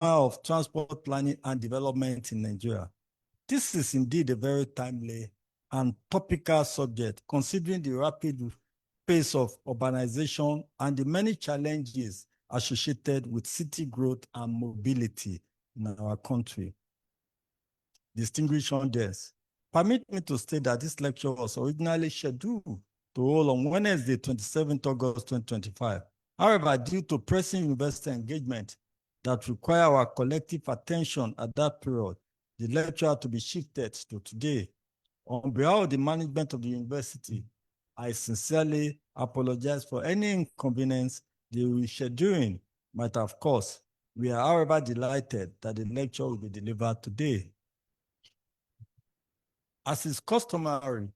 of Transport Planning and Development in Nigeria. This is indeed a very timely and topical subject, considering the rapid pace of urbanization and the many challenges associated with city growth and mobility in our country. Distinguished audience, permit me to state that this lecture was originally scheduled to hold on Wednesday, 27th August 2025. However, due to pressing university engagement that require our collective attention at that period, the lecture had to be shifted to today. On behalf of the management of the university, I sincerely apologize for any inconvenience the rescheduling might have caused. We are, however, delighted that the lecture will be delivered today. As is customary,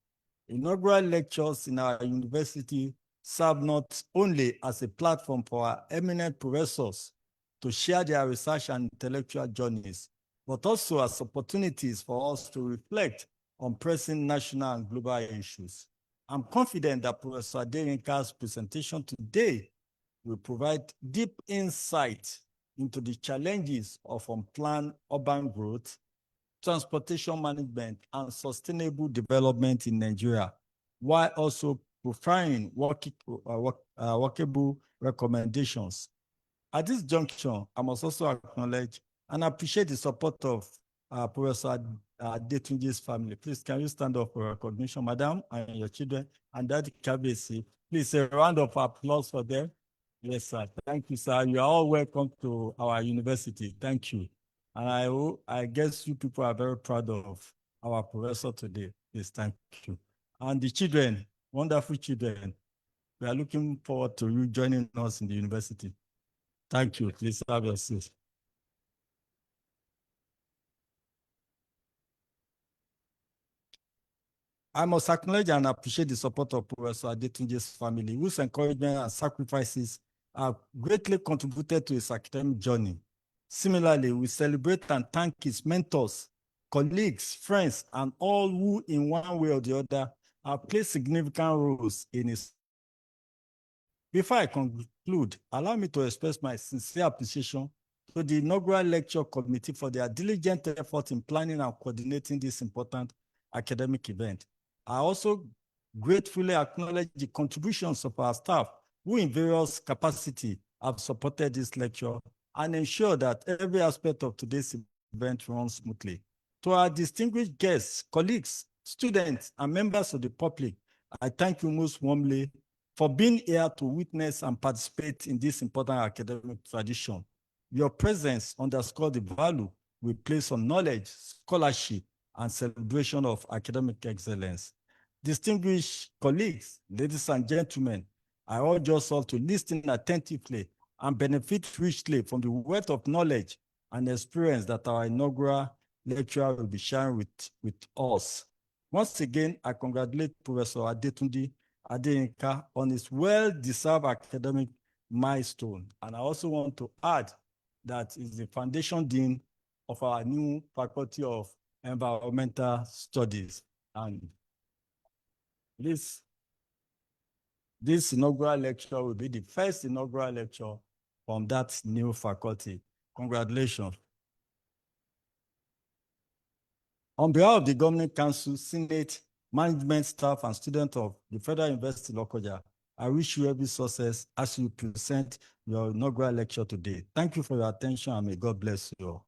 inaugural lectures in our university serve not only as a platform for our eminent professors to share their research and intellectual journeys, but also as opportunities for us to reflect on pressing national and global issues. I'm confident that Professor Adeyinka's presentation today will provide deep insight into the challenges of unplanned urban growth, transportation management, and sustainable development in Nigeria, while also providing workable recommendations. At this juncture, I must also acknowledge and appreciate the support of Professor Adetunji's family. Please, can you stand up for recognition, madam, and your children, and Daddy Kabesi. Please, a round of applause for them. Yes, sir. Thank you, sir. You are all welcome to our university. Thank you. And I guess you people are very proud of our professor today. Yes, thank you. And the children, wonderful children, we are looking forward to you joining us in the university. Thank you. Please have your seat. I must acknowledge and appreciate the support of Professor Adetunji's family, whose encouragement and sacrifices have greatly contributed to his academic journey. Similarly, we celebrate and thank his mentors, colleagues, friends, and all who, in one way or the other, have played significant roles in his. Before I conclude, allow me to express my sincere appreciation to the inaugural lecture committee for their diligent effort in planning and coordinating this important academic event. I also gratefully acknowledge the contributions of our staff who in various capacity have supported this lecture and ensure that every aspect of today's event runs smoothly. To our distinguished guests, colleagues, students, and members of the public, I thank you most warmly for being here to witness and participate in this important academic tradition. Your presence underscores the value we place on knowledge, scholarship, and celebration of academic excellence. Distinguished colleagues, ladies and gentlemen, I urge us all to listen attentively and benefit richly from the wealth of knowledge and experience that our inaugural lecturer will be sharing with us. Once again, I congratulate Professor Adetunji Adeyinka on his well-deserved academic milestone. And I also want to add that he's the foundation dean of our new Faculty of Environmental Studies. And this inaugural lecture will be the first inaugural lecture from that new faculty. Congratulations. On behalf of the Governing Council, Senate, management staff, and students of the Federal University Lokoja, I wish you every success as you present your inaugural lecture today. Thank you for your attention, and may God bless you all.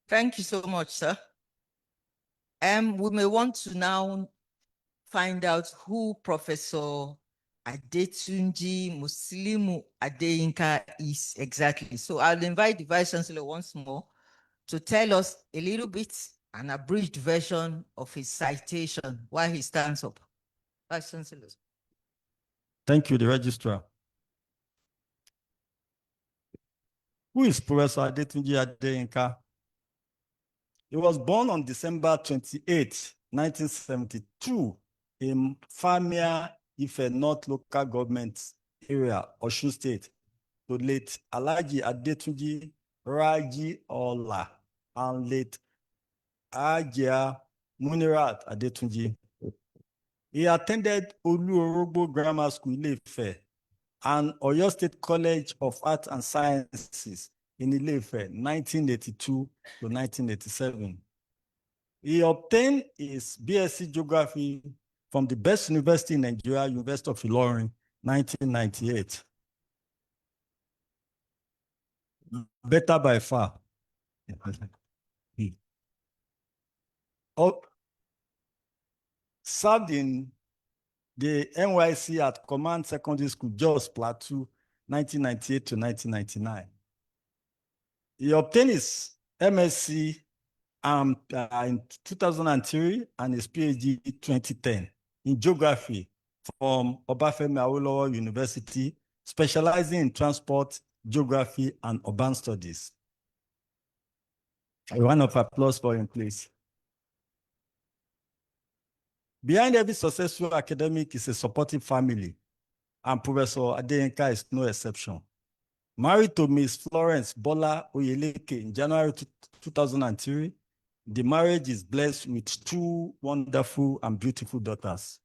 Thank you so much, sir. We may want to now find out who Professor Adetunji Musilimu Adeyinka is exactly. So I'll invite the Vice Chancellor once more to tell us a little bit, an abridged version of his citation while he stands up. Vice Chancellor. Thank you, the Registrar. Who is Professor Adetunji Adeyinka? He was born on December 28, 1972 in Famia, Ife North Local Government Area, Osun State, to late Alhaji Adetunji Raji Ola and late Ajia Munirat Adetunji. He attended Oluorogbo Grammar School, Ile-Ife, and Oyo State College of Arts and Sciences in Ile-Ife, 1982 to 1987. He obtained his BSc Geography from the best university in Nigeria, University of Ilorin, 1998. Better by far. Served in the NYC at Command Secondary School, Jos Plateau, 1998 to 1999. He obtained his MSc in 2003 and his PhD in 2010 in geography from Obafemi Awolowo University, specializing in transport, geography, and urban studies. A round of applause for him, please. Behind every successful academic is a supportive family, and Professor Adeyinka is no exception. Married to Miss Florence Bola Oyeleke in January 2003, the marriage is blessed with 2 wonderful and beautiful daughters.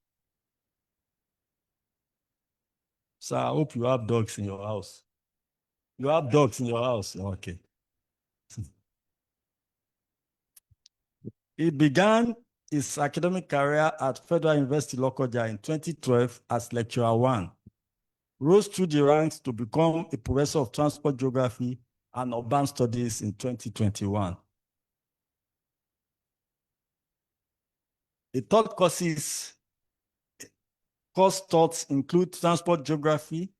So I hope you have dogs in your house. You have dogs in your house? Okay. He began his academic career at Federal University Lokoja in 2012 as Lecturer 1. Rose through the ranks to become a Professor of Transport Geography and Urban Studies in 2021. The taught course thoughts include Transport Geography,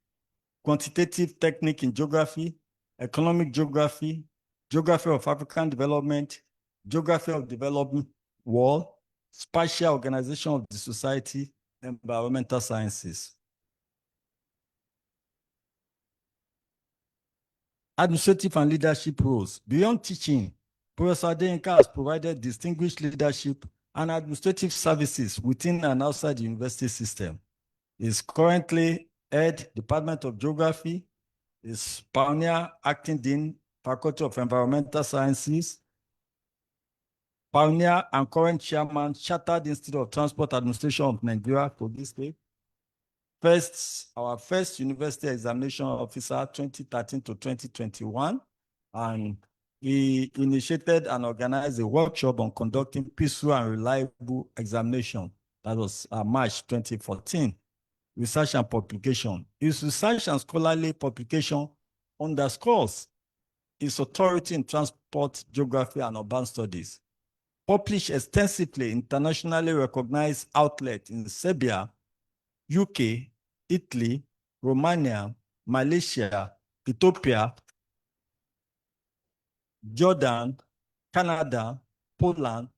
Quantitative Technique in Geography, Economic Geography, Geography of African Development, Geography of Developing World, Spatial Organization of the Society, and Environmental Sciences. Administrative and leadership roles. Beyond teaching, Professor Adeyinka has provided distinguished leadership and administrative services within and outside the university system. He is currently head Department of Geography, is pioneer acting dean, Faculty of Environmental Sciences, pioneer and current chairman, Chartered Institute of Transport Administration of Nigeria, for this state. Our first university examination officer, 2013 to 2021, and he initiated and organized a workshop on conducting peaceful and reliable examination. That was March 2014. Research and publication. His research and scholarly publication underscores his authority in transport, geography, and urban studies. Published extensively internationally recognized outlets in Serbia, UK, Italy, Romania, Malaysia, Ethiopia, Jordan, Canada, Poland,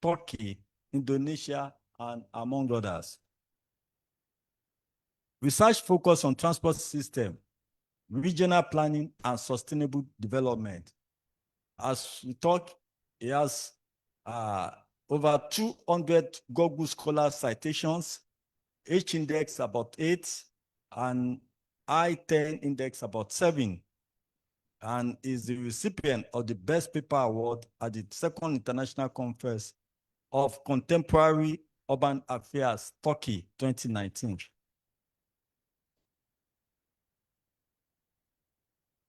Turkey, Indonesia, and among others. Research focus on transport system, regional planning, and sustainable development. As we talk, he has over 200 Google Scholar citations, H-index about 8, and I-10 index about 7, and is the recipient of the Best Paper Award at the 2nd International Conference of Contemporary Urban Affairs, Turkey, 2019.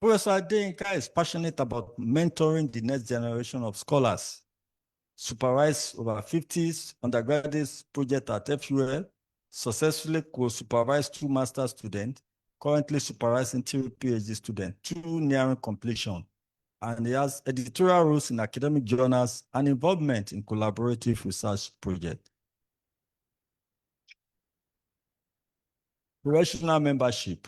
Professor Adeyinka is passionate about mentoring the next generation of scholars, supervised over 50 undergraduate projects at FUL, successfully co-supervised 2 master's students, currently supervising 3 PhD students, 2 nearing completion, and he has editorial roles in academic journals and involvement in collaborative research projects. Professional membership.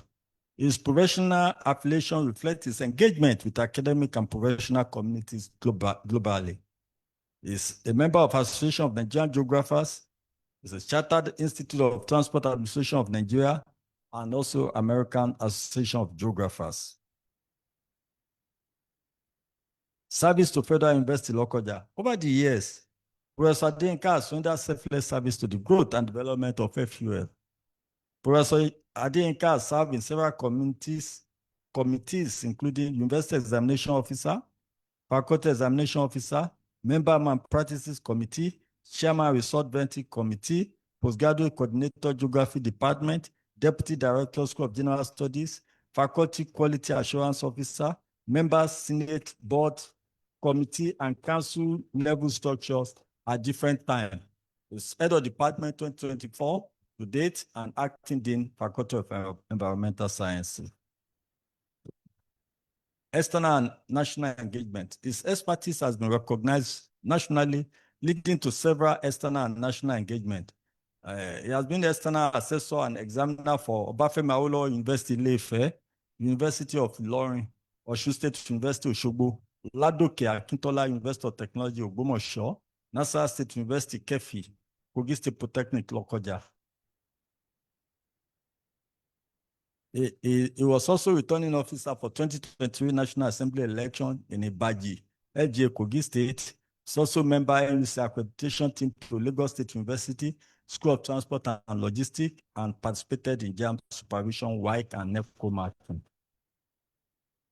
His professional affiliation reflects his engagement with academic and professional communities globally. He is a member of Association of Nigerian Geographers, is a Chartered Institute of Transport Administration of Nigeria, and also American Association of Geographers. Service to Federal University Lokoja. Over the years, Professor Adeyinka has rendered selfless service to the growth and development of FUL. Professor Adeyinka has served in several committees, including University Examination Officer, Faculty Examination Officer, Member Malpractices Committee, Chairman Resort Venting Committee, Postgraduate Coordinator Geography Department, Deputy Director, School of General Studies, Faculty Quality Assurance Officer, members, Senate, Board, Committee, and Council level structures at different times. Is Head of Department 2024 to date and Acting Dean, Faculty of Environmental Sciences. External and national engagement. His expertise has been recognized nationally, leading to several external and national engagement. He has been the external assessor and examiner for Obafemi Awolowo University Ile-Ife, University of Ilorin, Osun State University Osogbo, Ladoke Akintola University of Technology Ogbomoso, Nasarawa State University Kefi, Kogi State Polytechnic Lokoja. He was also returning officer for 2023 National Assembly election in Ibaji, LGA Kogi State. He's also member NUC accreditation team to Lagos State University, School of Transport and Logistics, and participated in JAM supervision, WIC, and NEFCO marking.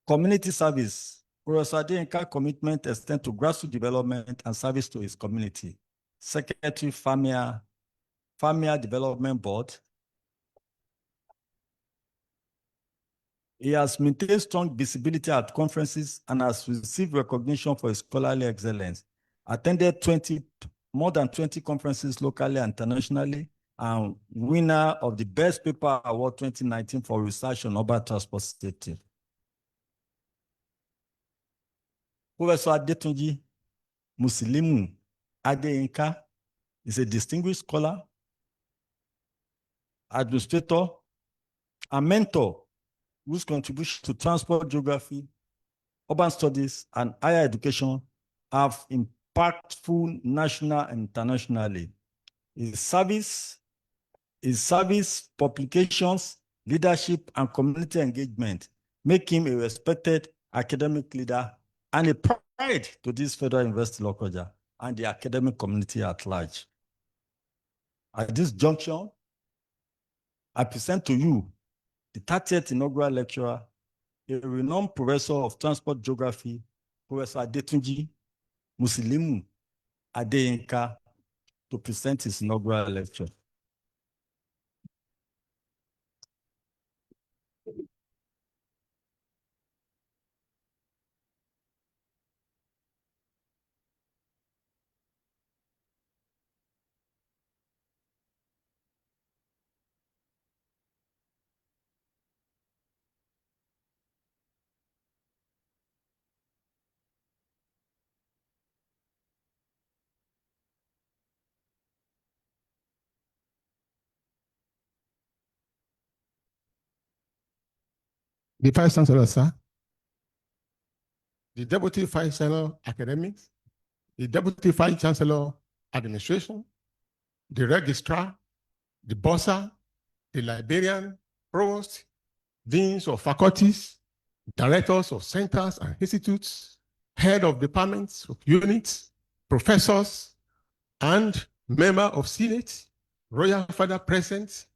Community service. Professor Adeyinka commitment extends to grassroots development and service to his community. Secretary, Famia Development Board. He has maintained strong visibility at conferences and has received recognition for his scholarly excellence. Attended more than 20 conferences locally and internationally, and winner of the Best Paper Award 2019 for research on urban transport safety. Professor Adetunji Musilimu Adeyinka is a distinguished scholar, administrator, and mentor whose contribution to transport geography, urban studies, and higher education have impactful national and internationally. His service, publications, leadership, and community engagement make him a respected academic leader and a pride to this Federal University Lokoja and the academic community at large. At this junction, I present to you the 30th Inaugural Lecturer, a renowned professor of transport geography, Professor Adetunji Musilimu Adeyinka, to present his inaugural lecture. The Vice Chancellor, sir, the Deputy Vice Chancellor Academics, the Deputy Vice Chancellor Administration, the Registrar, the Bursar, the Librarian, Provost, Deans of Faculties, Directors of Centers and Institutes, Head of Departments of Units, Professors, and Member of Senate, Royal Father present,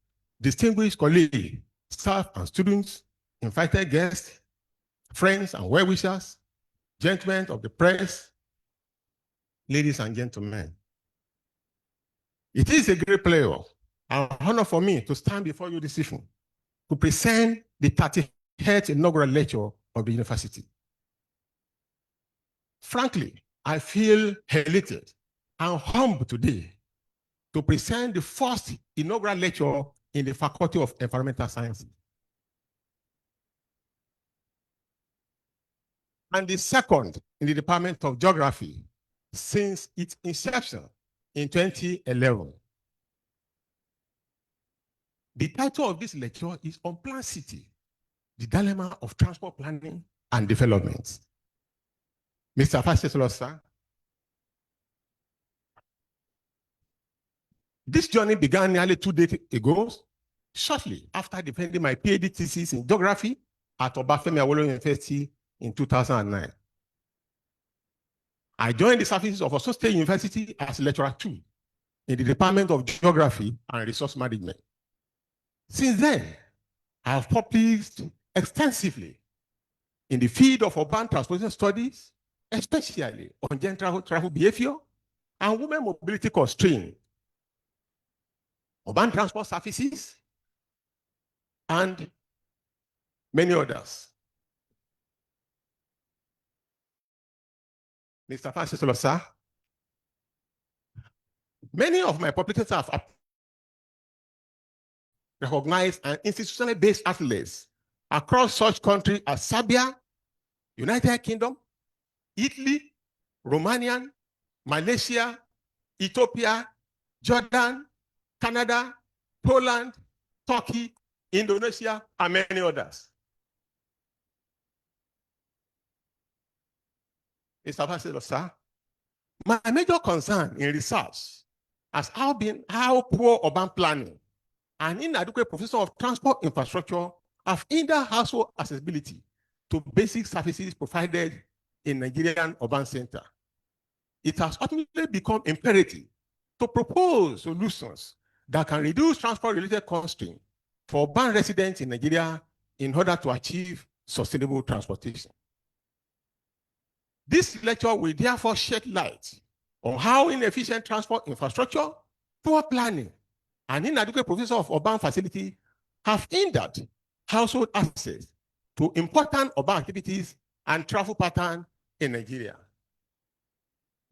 distinguished colleagues, staff and students, invited guests, friends and well-wishers, gentlemen of the press, ladies and gentlemen. It is a great pleasure and honor for me to stand before you this evening to present the 30th inaugural lecture of the university. Frankly, I feel elated and humbled today to present the first inaugural lecture in the Faculty of Environmental Sciences, and the second in the Department of Geography since its inception in 2011. The title of this lecture is Unplanned City, the Dilemma of Transport Planning and Development. Mr. Vice Chancellor, sir, this journey began nearly 2 days ago, shortly after defending my PhD thesis in geography at Obafemi Awolowo University in 2009. I joined the services of Osun State University as lecturer 2 in the Department of Geography and Resource Management. Since then, I have published extensively in the field of urban transportation studies, especially on general travel behavior and women mobility constraints, urban transport services, and many others. Mr. Francis, sir, many of my publications have recognized and institutionally based athletes across such countries as Serbia, United Kingdom, Italy, Romania, Malaysia, Ethiopia, Jordan, Canada, Poland, Turkey, Indonesia, and many others. Mr. Ambassador, sir, my major concern in research has been how poor urban planning and inadequate provision of transport infrastructure have hindered household accessibility to basic services provided in Nigerian urban center. It has ultimately become imperative to propose solutions that can reduce transport-related constraints for urban residents in Nigeria in order to achieve sustainable transportation. This lecture will therefore shed light on how inefficient transport infrastructure, poor planning, and inadequate provision of urban facilities have hindered household access to important urban activities and travel patterns in Nigeria.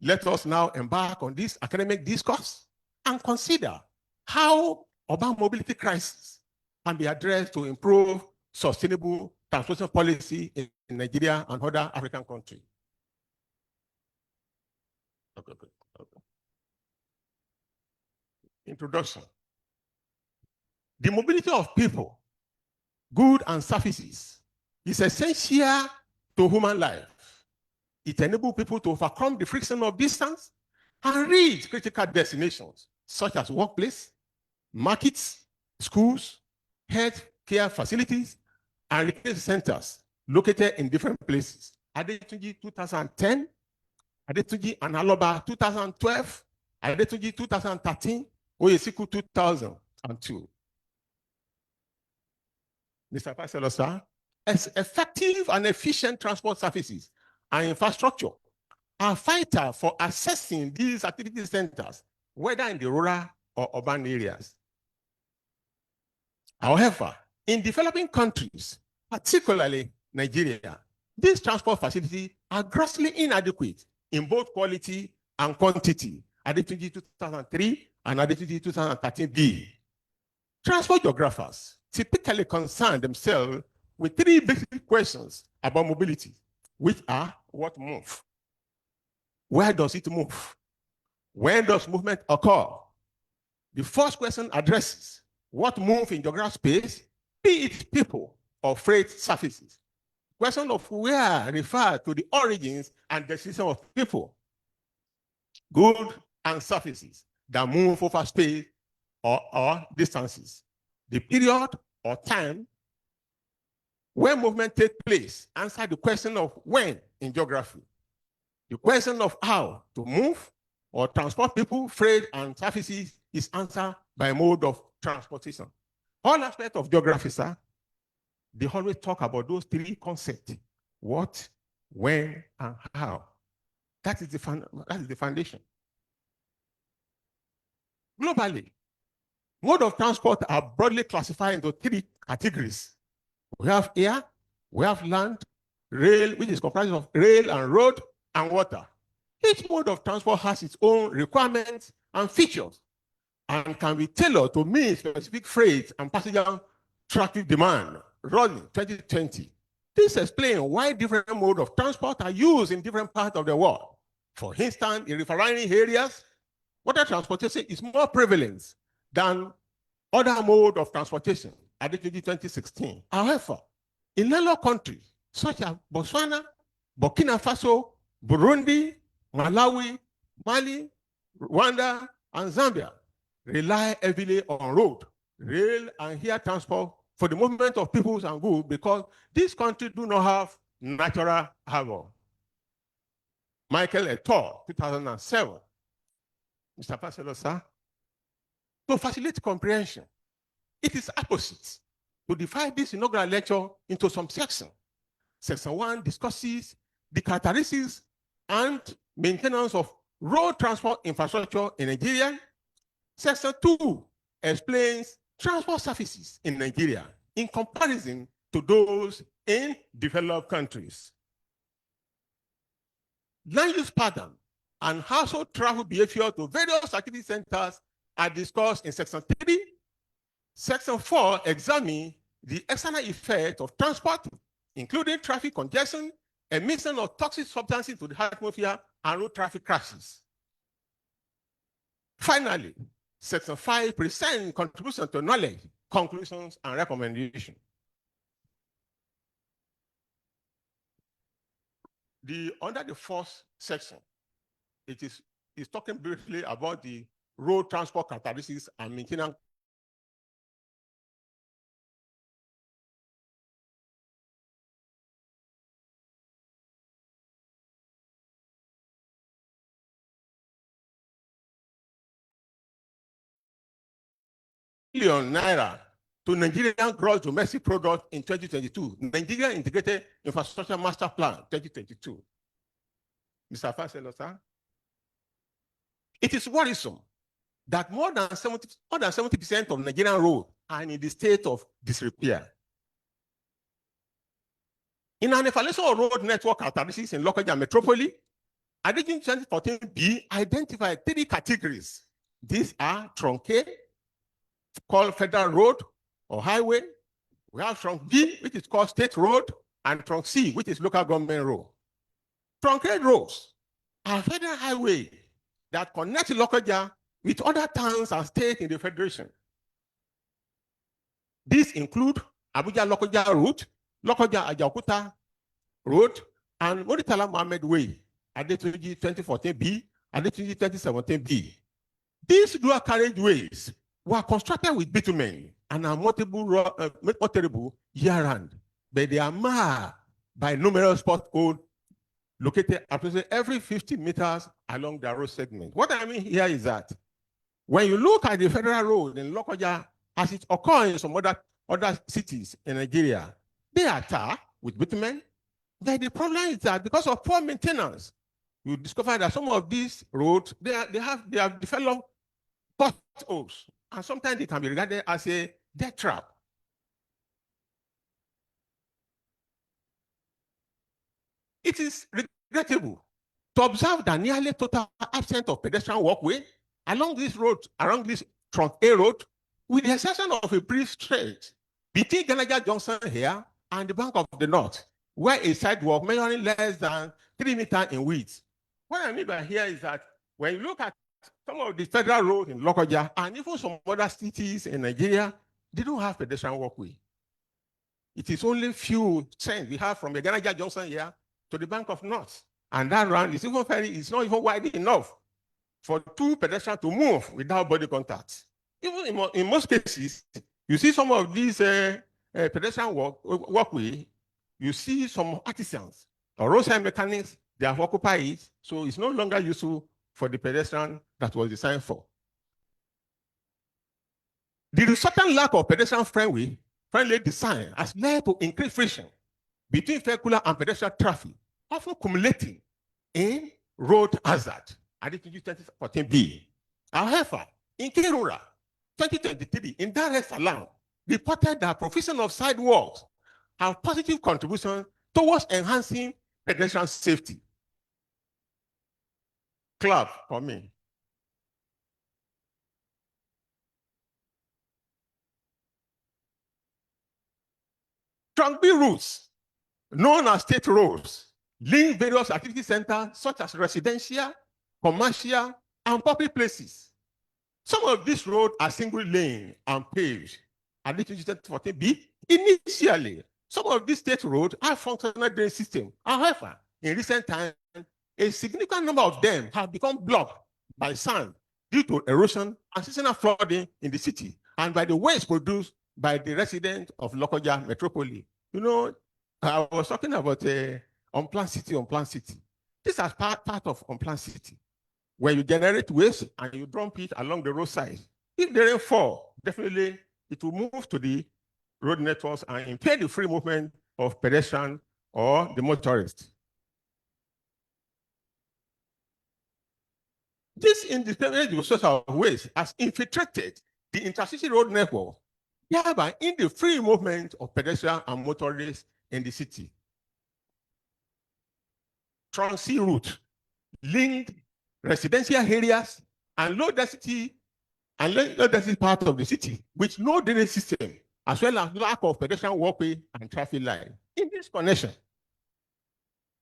Let us now embark on this academic discourse and consider how urban mobility crisis can be addressed to improve sustainable transportation policy in Nigeria and other African countries. Okay. Introduction. The mobility of people, goods, and services is essential to human life. It enables people to overcome the friction of distance and reach critical destinations such as workplace, markets, schools, health care facilities, and recreation centers located in different places. Adetunji 2010, Adetunji and Aloba 2012, Adetunji 2013, Oyesiku 2002. Mr. Pastor, sir, as effective and efficient transport services and infrastructure are vital for accessing these activity centers, whether in the rural or urban areas. However, in developing countries, particularly Nigeria, these transport facilities are grossly inadequate in both quality and quantity. Adetunji 2003 and Adetunji 2013b. Transport geographers typically concern themselves with three basic questions about mobility, which are: what moves? Where does it move? When does movement occur? The first question addresses what moves in geographic space, be it people or freight services. Question of where refers to the origins and destination of people, goods, and services that move over space or distances. The period or time when movement takes place answer the question of when in geography. The question of how to move or transport people, freight, and services is answered by mode of transportation. All aspects of geography, sir, they always talk about those three concepts: what, when, and how. That is the foundation. Globally, mode of transport are broadly classified into three categories. We have air, we have land, rail, which is comprised of rail and road, and water. Each mode of transport has its own requirements and features and can be tailored to meet specific freight and passenger traffic demand. Running 2020. This explains why different modes of transport are used in different parts of the world. For instance, in riverine areas, water transportation is more prevalent than other modes of transportation. Adetunji 2016. However, in landlocked countries such as Botswana, Burkina Faso, Burundi, Malawi, Mali, Rwanda, and Zambia rely heavily on road, rail, and air transport for the movement of people and goods because these countries do not have natural harbor. Michael et al., 2007. Mr. Pastor, sir, to facilitate comprehension, it is opposite to divide this inaugural lecture into some sections. Section 1 discusses the characteristics and maintenance of road transport infrastructure in Nigeria. Section 2 explains transport services in Nigeria, in comparison to those in developed countries. Land use pattern and household travel behavior to various activity centers are discussed in Section 3. Section 4 examines the external effect of transport, including traffic congestion, emission of toxic substances to the atmosphere, and road traffic crashes. Finally, Section 5 presents contribution to knowledge, conclusions, and recommendations. Under the first section, it is talking briefly about the road transport characteristics and maintenance. Naira to Nigerian gross domestic product in 2022. Nigeria Integrated Infrastructure Master Plan 2022. Mr. Faselo, sir. It is worrisome that more than 70% of Nigerian roads are in the state of disrepair. In an evaluation of road network characteristics in Lokoja Metropolis, Adeyinka 2014B identified 3 categories. These are truncated, called federal road or highway. We have trunk B, which is called state road, and trunk C, which is local government road. Truncated roads are federal highway that connect Lokoja with other towns and states in the federation. These include Abuja-Lokoja route, Lokoja-Ajaokuta road, and Muritala Mohammed Way, Adetunji 2014B, Adetunji 2017B. These dual carriageways were constructed with bitumen and are motorable year-round, but they are marred by numerous potholes located approximately every 50 meters along the road segment. What I mean here is that when you look at the federal road in Lokoja, as it occurs in some other cities in Nigeria, they are tarred with bitumen. But the problem is that because of poor maintenance, you discover that some of these roads, they have developed potholes, and sometimes they can be regarded as a death trap. It is regrettable to observe that nearly total absence of pedestrian walkway along this road, around this trunk A road, with the exception of a brief stretch between Ganaja Junction here and the Bank of the North, where a sidewalk measuring less than 3 meters in width. What I mean by here is that when you look at some of the federal roads in Lokoja and even some other cities in Nigeria, they don't have pedestrian walkway. It is only few trains we have from the Ganaja Junction here to the Bank of North. And that round is even it's not even wide enough for 2 pedestrians to move without body contact. Even in most cases, you see some of these pedestrian walkway, you see some artisans or roadside mechanics, they have occupied it, so it's no longer useful for the pedestrian that was designed for. The resultant lack of pedestrian-friendly design has led to increased friction between vehicular and pedestrian traffic, often culminating in road hazard. Adetunji 2014B. However, in Kirura, 2023, indirect alarm reported that provision of sidewalks have positive contribution towards enhancing pedestrian safety. Clap for me. Trunk B routes, known as state roads, link various activity centers such as residential, commercial, and public places. Some of these roads are single lane and paved. Adetunji 2014B. Initially, some of these state roads have functional drainage system. However, in recent times, a significant number of them have become blocked by sand due to erosion and seasonal flooding in the city, and by the waste produced by the residents of Lokoja Metropolis. You know, I was talking about unplanned city. This is part of unplanned city, where you generate waste and you dump it along the roadside. If the rain fall, definitely it will move to the road networks and impair the free movement of pedestrians or the motorists. This indiscriminate source of waste has infiltrated the intercity road network, thereby in the free movement of pedestrians and motorists in the city. Trans-sea route linked residential areas and low density part of the city with no drainage system, as well as lack of pedestrian walkway and traffic light. In this connection,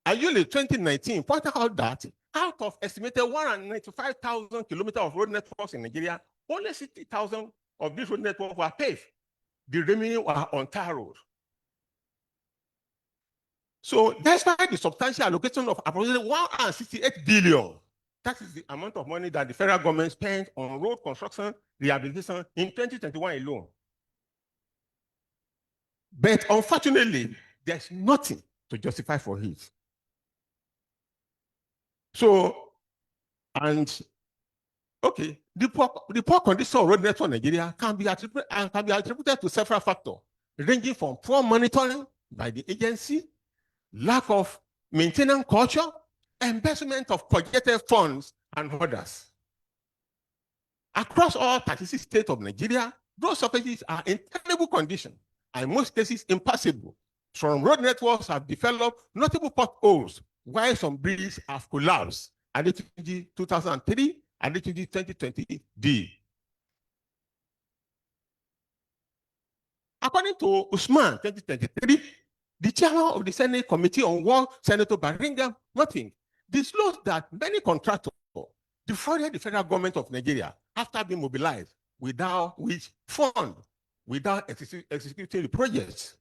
Ayole 2019 pointed out that out of estimated 195,000 kilometers of road networks in Nigeria, only 60,000 of these road networks were paved. The remaining were on tar road. So despite the substantial allocation of approximately 168 billion, that is the amount of money that the federal government spent on road construction rehabilitation in 2021 alone. But unfortunately, there's nothing to justify for it. So, and okay, the poor condition of road network in Nigeria can be attributed to several factors, ranging from poor monitoring by the agency, lack of maintenance culture, embezzlement of projected funds, and others. Across all 36 states of Nigeria, road surfaces are in terrible condition, and in most cases impassable. Some road networks have developed notable potholes, while some bridges have collapsed. Adetunji 2003, Adetunji 2020D. According to Usman 2023, the chairman of the Senate Committee on War, Senator Baringa Martin, disclosed that many contractors defrauded the federal government of Nigeria after being mobilized without executing the projects.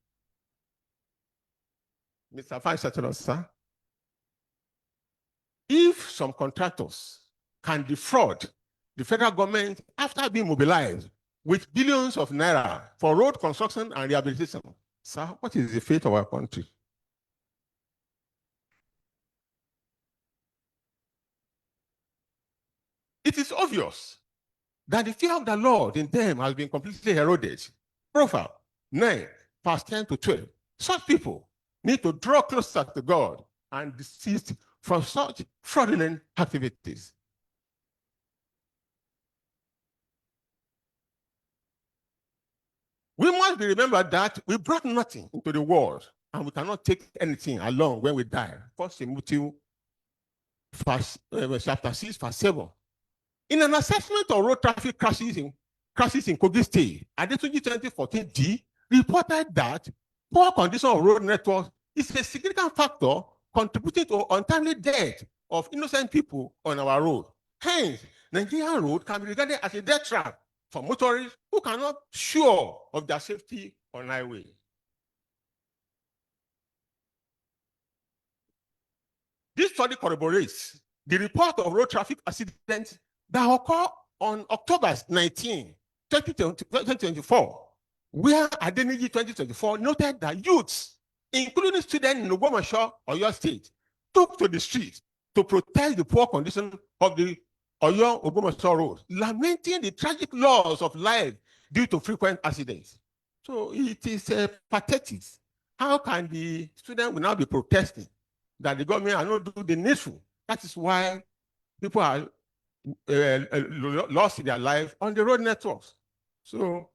Mr. Vice Chancellor, sir, if some contractors can defraud the federal government after being mobilized with billions of naira for road construction and rehabilitation, sir, what is the fate of our country? It is obvious that the fear of the Lord in them has been completely eroded. Prof. 9, verse 10 to 12. Such people need to draw closer to God and desist from such fraudulent activities. We must be remembered that we brought nothing into the world and we cannot take anything along when we die. 1 Timothy chapter 6, verse 7. In an assessment of road traffic crashes in Kogi State, Adetunji 2014D reported that poor condition of road networks is a significant factor contributing to untimely death of innocent people on our road. Hence, Nigerian road can be regarded as a death trap for motorists who cannot be sure of their safety on highway. This study corroborates the report of road traffic accidents that occurred on October 19, 2024, where Adetunji 2024 noted that youths, including students in Lokoja, Oyo State, took to the streets to protest the poor condition of the Oyo-Ogbomoso road, lamenting the tragic loss of life due to frequent accidents. So it is pathetic. How can the students will now be protesting that the government are not doing the needful? That is why people are lost their life on the road networks. So,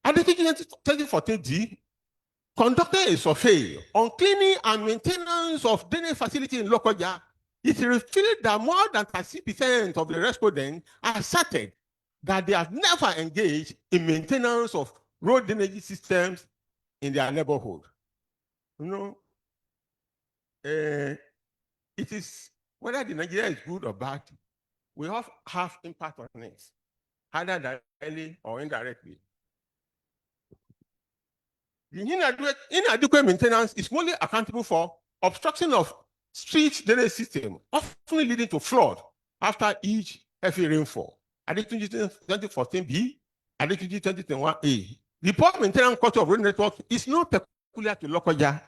Adetunji 2014D conducted a survey on cleaning and maintenance of drainage facility in Lokoja. It revealed that more than 30% of the respondents asserted that they have never engaged in maintenance of road drainage systems in their neighborhood. You know, it is whether the Nigeria is good or bad, we have impact on it, either directly or indirectly. The inadequate maintenance is mostly accountable for obstruction of street drainage system, often leading to flood after each heavy rainfall. Adetunji 2014B, Adetunji 2021A. The poor maintenance culture of road network is not peculiar to Lokoja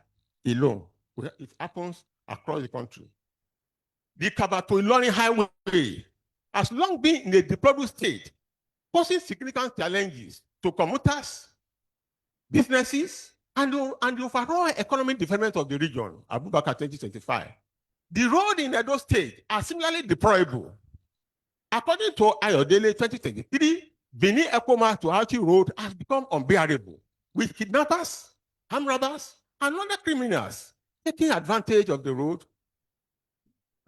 alone. It happens across the country. The Kaba-to-Ilorin highway has long been in a deplorable state, posing significant challenges to commuters, businesses, and the overall economic development of the region, Abubakar 2025. The road in Edo State are similarly deplorable. According to Ayodele 2023, Benin Ekoma to Auchi Road has become unbearable, with kidnappers, armed robbers, and other criminals taking advantage of the road,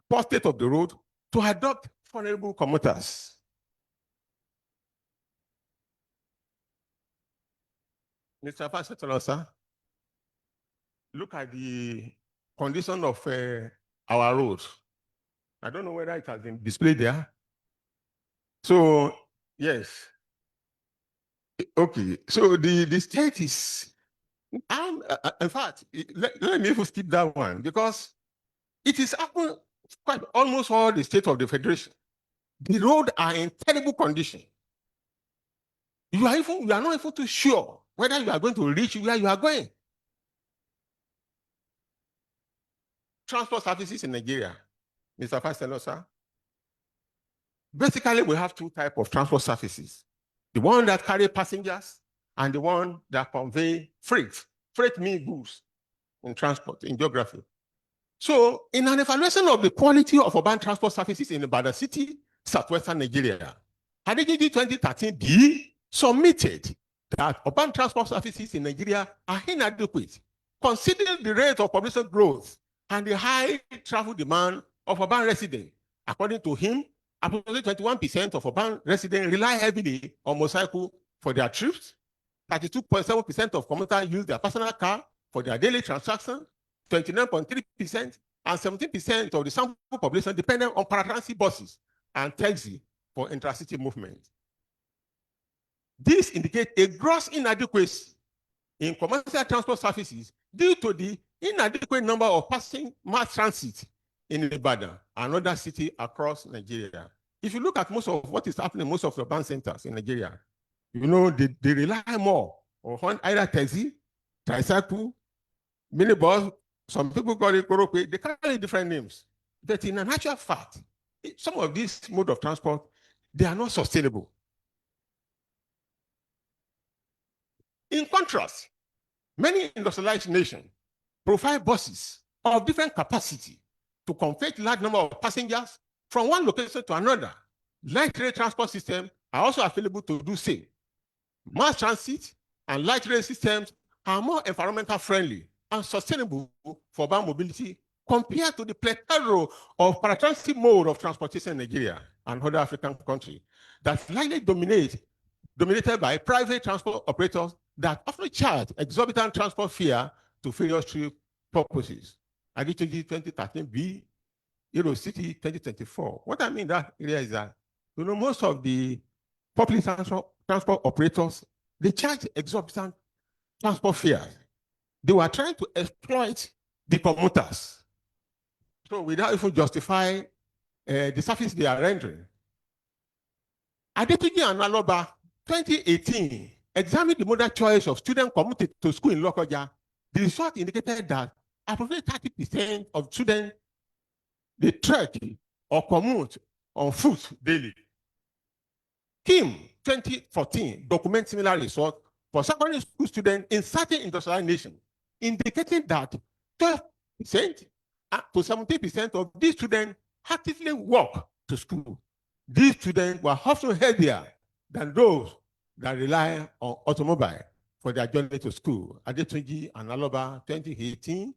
poor state of the road, to adopt vulnerable commuters. Mr. Vice sir, look at the condition of our roads. I don't know whether it has been displayed there. So, yes. Okay, so the state is, in fact, let me even skip that one, because it is quite almost all the state of the federation. The roads are in terrible condition. You are not even too sure whether you are going to reach where you are going. Transport services in Nigeria, Mr. Vice sir. Basically, we have two types of transport services. The one that carry passengers and the one that convey freight. Freight means goods in transport, in geography. So, in an evaluation of the quality of urban transport services in Ibadan City, southwestern Nigeria, Adetunji 2013B submitted that urban transport services in Nigeria are inadequate, considering the rate of population growth and the high travel demand of urban residents. According to him, approximately 21% of urban residents rely heavily on motorcycle for their trips. 32.7% of commuters use their personal car for their daily transactions. 29.3% and 17% of the sample population dependent on paratransit buses and taxi for intracity movement. This indicates a gross inadequacy in commercial transport services due to the inadequate number of passing mass transit in Ibadan and other cities across Nigeria. If you look at most of what is happening in most of the urban centers in Nigeria, you know, they rely more on either taxi, tricycle, minibus. Some people call it korope. They carry different names. But in an actual fact, some of these mode of transport, they are not sustainable. In contrast, many industrialized nations provide buses of different capacity to convey large number of passengers from one location to another. Light rail transport systems are also available to do same. Mass transit and light rail systems are more environmental friendly and sustainable for urban mobility compared to the plethora of paratransit mode of transportation in Nigeria and other African countries that likely dominated by private transport operators that often charge exorbitant transport fare to various trip purposes. Adetunji 2013B, Euro City 2024. What I mean that area is that, you know, most of the public transport operators, they charge exorbitant transport fares. They were trying to exploit the commuters. So without even justify the service they are rendering. Adetunji and Aloba 2018 examined the modal choice of students commuting to school in Lokoja. The result indicated that approximately 30% of students they trek or commute on foot daily. Kim 2014 documents similar results for secondary school students in certain industrialized nations, indicating that 12% to 70% of these students actively walk to school. These students were often heavier than those that rely on automobile for their journey to school. Adetunji and Aloba 2018,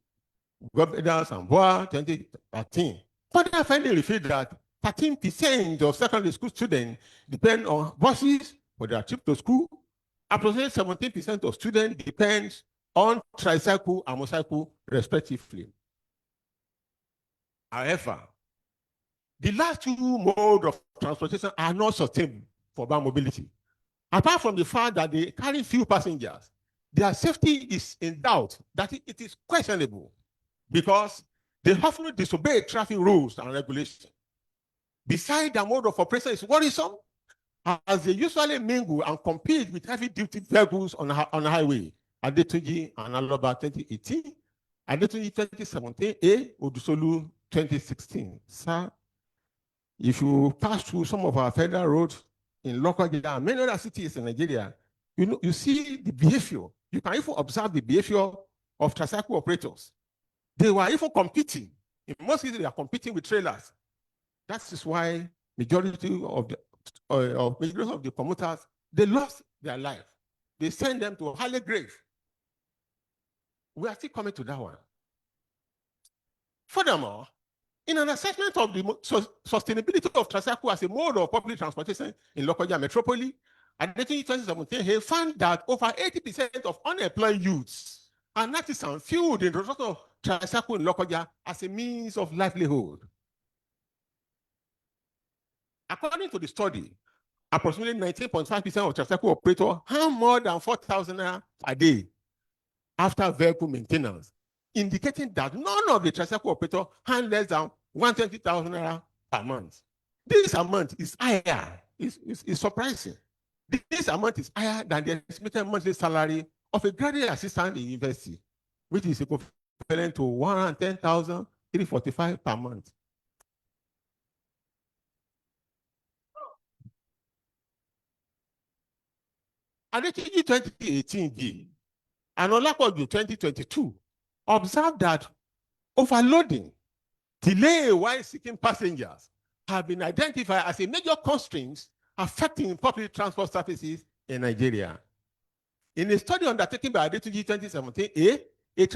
Governors and Boa 2013. Further findings reveal that 13% of secondary school students depend on buses for their trip to school. Approximately 17% of students depend on tricycle and motorcycle, respectively. However, the last two modes of transportation are not sustainable for urban mobility. Apart from the fact that they carry few passengers, their safety is in doubt, that it is questionable because they often disobey traffic rules and regulations. Besides, their mode of operation is worrisome, as they usually mingle and compete with heavy-duty vehicles on the highway. Adetunji and Aloba 2018, Adetunji 2017, Odusolu 2016. Sir, if you pass through some of our federal roads in Lokoja and many other cities in Nigeria, you see the behavior. You can even observe the behavior of tricycle operators. They were even competing. In most cases, they are competing with trailers. That is why majority of the commuters They lost their life. They sent them to Harley grave. We are still coming to that one. Furthermore, in an assessment of the sustainability of tricycle as a mode of public transportation in Lokoja Metropoli, Adetunji 2017, he found that over 80% of unemployed youths and artisans fueled the introduction of tricycle in Lokoja as a means of livelihood. According to the study, approximately 19.5% of tricycle operators earn more than 4,000 naira a day after vehicle maintenance, indicating that none of the tricycle operators earn less than 120,000 naira per month. This amount is higher. It's surprising. This amount is higher than the estimated monthly salary of a graduate assistant in university, which is equivalent to 110,345 per month. Adetunji 2018 and Lokoja 2022 observed that overloading, delay while seeking passengers have been identified as a major constraint affecting public transport services in Nigeria. In a study undertaken by Adetunji 2017, a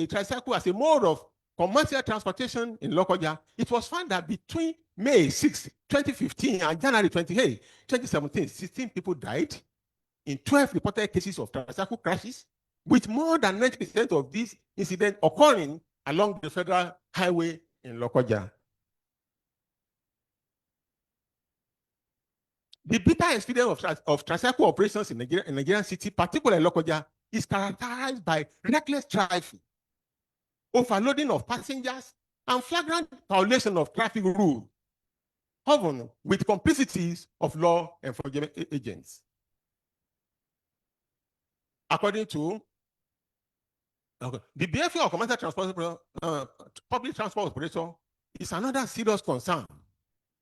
tricycle as a mode of commercial transportation in Lokoja, it was found that between May 6, 2015 and January 28, 2017, 16 people died in 12 reported cases of tricycle crashes, with more than 90% of these incidents occurring along the federal highway in Lokoja. The bitter experience of tricycle operations in Nigerian city, particularly Lokoja, is characterized by reckless driving, overloading of passengers, and flagrant violation of traffic rules, often with complicities of law enforcement agents. According to the behavior of commercial transport, public transport operator is another serious concern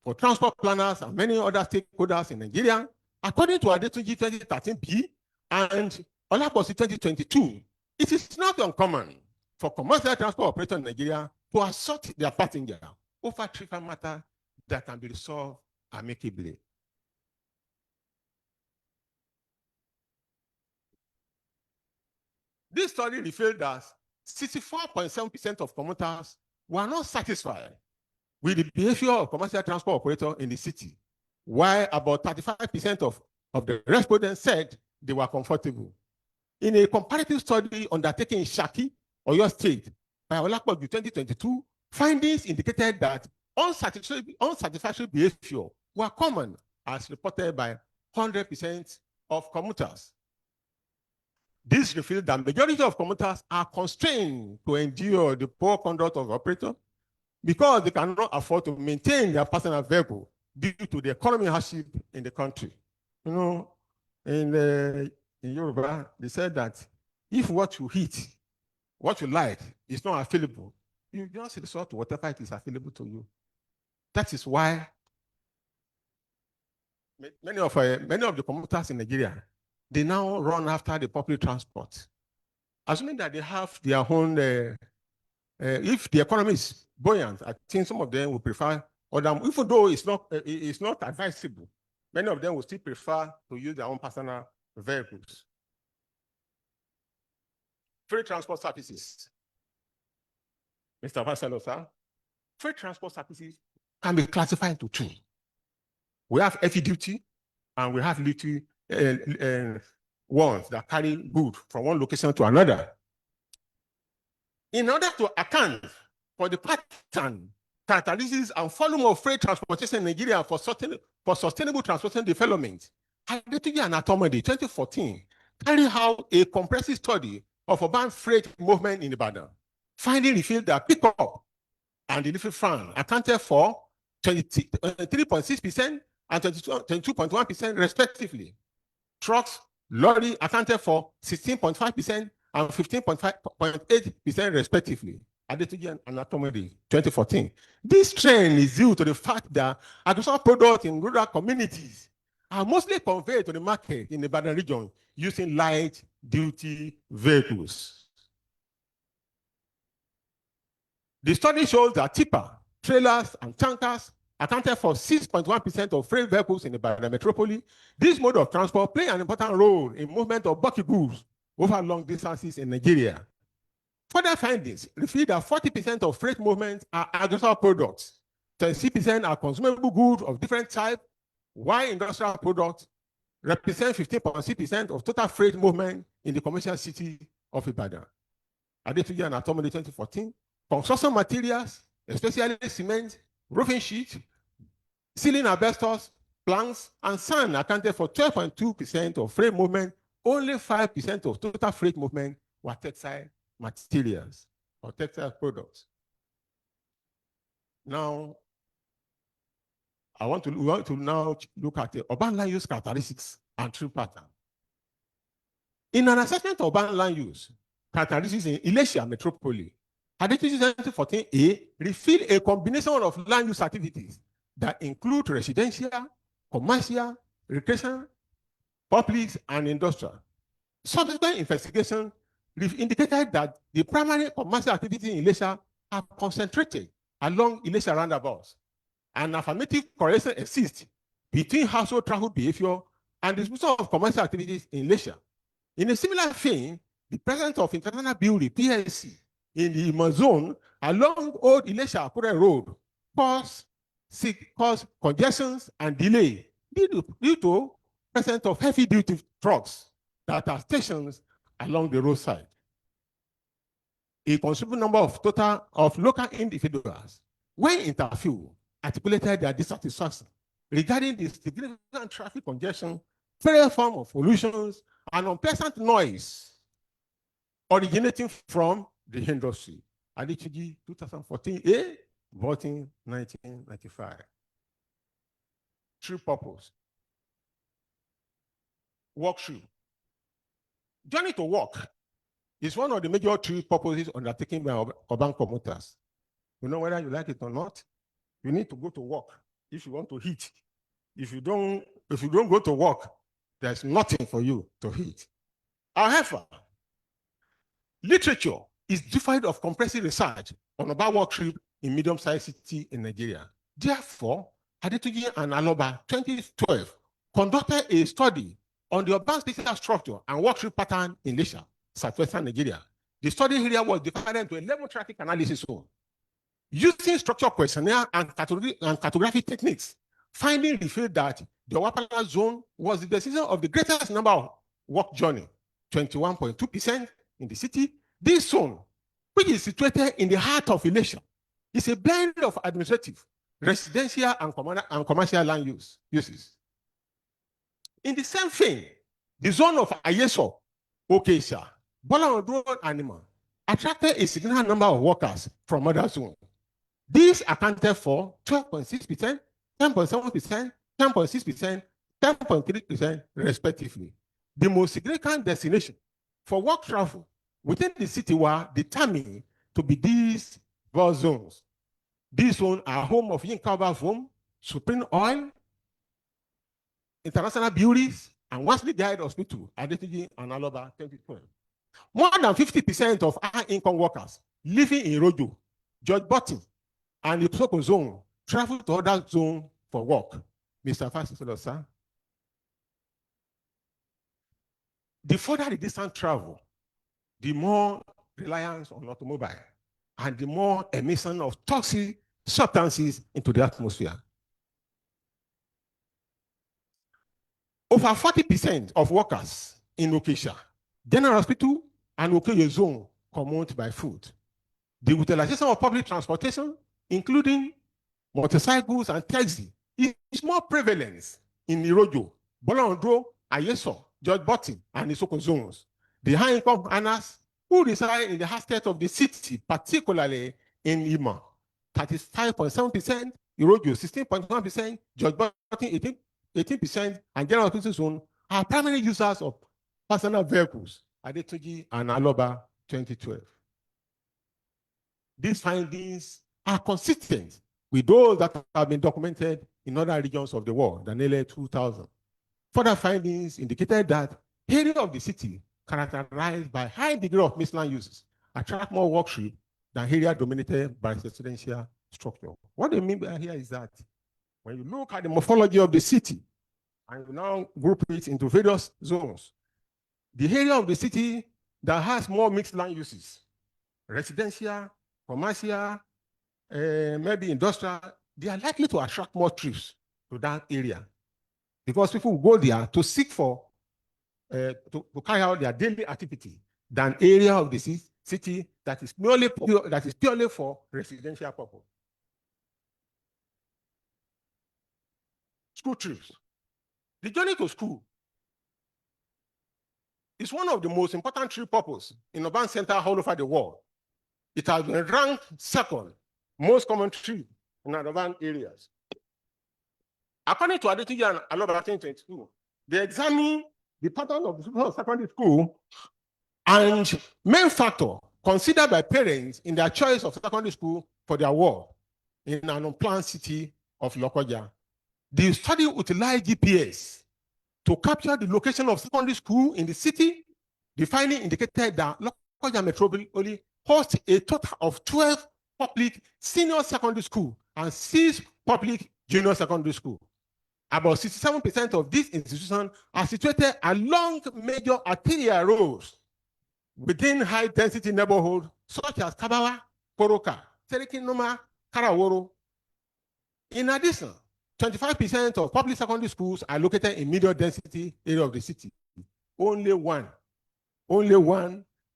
for transport planners and many other stakeholders in Nigeria. According to Adetunji 2013B and Olaposi 2022, it is not uncommon for commercial transport operators in Nigeria to assert their passengers over trivial matters that can be resolved amicably. This study revealed that 64.7% of commuters were not satisfied with the behavior of commercial transport operators in the city, while about 35% of the respondents said they were comfortable. In a comparative study undertaken in Shaki, Oyo State, by Olapoju 2022, findings indicated that unsatisfactory behavior were common, as reported by 100% of commuters. This reveals that the majority of commuters are constrained to endure the poor conduct of the operator because they cannot afford to maintain their personal vehicle due to the economic hardship in the country. You know, in Yoruba, they said that if what you eat, what you like is not available, you just resort to whatever it is available to you. That is why many of the commuters in Nigeria, they now run after the public transport, assuming that they have their own. If the economy is buoyant, I think some of them will prefer, even though it's not advisable, many of them will still prefer to use their own personal vehicles. Free transport services. Mr. Marcelo, sir. Free transport services can be classified into two. We have heavy duty and we have little ones that carry goods from one location to another. In order to account for the pattern, characteristics, and volume of freight transportation in Nigeria for sustainable transportation development, Adetunji and Atomedi 2014 carried out a comprehensive study of urban freight movement in Ibadan. Finding revealed that pickup and delivery fund accounted for 23.6% and 22.1% respectively. Trucks, lorry accounted for 16.5% and 15.8% respectively. Adetunji and Atomedi 2014. This trend is due to the fact that agricultural products in rural communities are mostly conveyed to the market in the Ibadan region using light-duty vehicles. The study shows that tipper, trailers, and tankers accounted for 6.1% of freight vehicles in the metropolis. This mode of transport play an important role in movement of bulky goods over long distances in Nigeria. Further findings reveal that 40% of freight movements are agricultural products, 36% are consumable goods of different types, while industrial products represent 15.6% of total freight movement in the commercial city of Ibadan. Adetunji and Atomoni 2014, construction materials, especially cement, roofing sheet, ceiling asbestos, planks, and sand accounted for 12.2% of freight movement. Only 5% of total freight movement were textile materials or textile products. Now, we want to now look at the urban land use characteristics and true pattern. In an assessment of urban land use characteristics in Ilesha metropolis, Adetunji 2014A revealed a combination of land use activities that include residential, commercial, recreation, public, and industrial. Subsequent investigation indicated that the primary commercial activities in Ilesha are concentrated along Ilesha roundabouts. An affirmative correlation exists between household travel behavior and the distribution of commercial activities in Ilesha. In a similar vein, the presence of international building PLC in the Imo zone along Old Ilesha Akure Road cause congestions and delay due to presence of heavy-duty trucks that are stationed along the roadside. A considerable number of local individuals, when interviewed, articulated their dissatisfaction regarding the significant traffic congestion, various forms of pollution, and unpleasant noise originating from the industry. Adetunji 2014A, voting 1995. True purpose. Work through. Journey to work is one of the major true purposes undertaken by urban promoters. You know, whether you like it or not, you need to go to work if you want to eat. If you don't go to work, there's nothing for you to eat. However, literature is devoid of comprehensive research on urban work trip in medium-sized cities in Nigeria. Therefore, Adetunji and Aloba 2012 conducted a study on the urban spatial structure and work trip pattern in Ilesha, southwestern Nigeria. The study area was divided into 11 traffic analysis zones. Using structural questionnaire and cartographic techniques, findings revealed that the Wapala zone was the destination of the greatest number of work journey, 21.2% in the city. This zone, which is situated in the heart of Ilesha, is a blend of administrative, residential, and commercial land uses. In the same vein, the zone of Ayeso, Okesha, Bola Road Animal attracted a significant number of workers from other zones. These accounted for 12.6%, 10.7%, 10.6%, 10.3% respectively. The most significant destination for work travel within the city were determined to be these four zones. These zones are home of Yinka Home, Supreme Oil, International Beauties, and Wesley Guide Hospital, Adetunji and Aloba 2012. More than 50% of high-income workers living in Rojo, George Button, and the Soko zone travel to other zones for work. Mr. Fasisolo, sir. The further the distance travel, the more reliance on automobile and the more emission of toxic substances into the atmosphere. Over 40% of workers in Lokoja, General Hospital, and Lokoja zone commute by foot. The utilization of public transportation, including motorcycles and taxi, is more prevalent in Irojo, Bolondro, Ayeso, George Button, and the Soko zones. The high-income earners who reside in the outskirts of the city, particularly in Lima, 35.7%, Irojo 16.1%, George Button 18%, and General Hospital zone are primary users of personal vehicles. Adetunji and Aloba 2012. These findings are consistent with those that have been documented in other regions of the world, the nearly 2000. Further findings indicated that area of the city characterized by high degree of mixed land uses attract more workshop than area dominated by residential structure. What they mean by here is that When you look at the morphology of the city, and you now group it into various zones, the area of the city that has more mixed land uses, residential, commercial, maybe industrial, they are likely to attract more trips to that area because people will go there to seek for, to carry out their daily activity than area of the city that is purely for residential purpose. School trips. The journey to school is one of the most important trip purposes in urban centers all over the world. It has been ranked second most common trip in urban areas. According to Adetunji and Aloba 2022, they examine the pattern of the secondary school and main factor considered by parents in their choice of secondary school for their ward in an unplanned city of Lokoja. The study utilized GPS to capture the location of secondary school in the city. The finding indicated that Lokoja Metropolis hosts a total of 12 public senior secondary schools and 6 public junior secondary schools. About 67% of these institutions are situated along major arterial roads within high-density neighborhoods such as Kabawa, Koroka, Serikinoma, Karaworo. In addition, 25% of public secondary schools are located in medium-density area of the city. Only one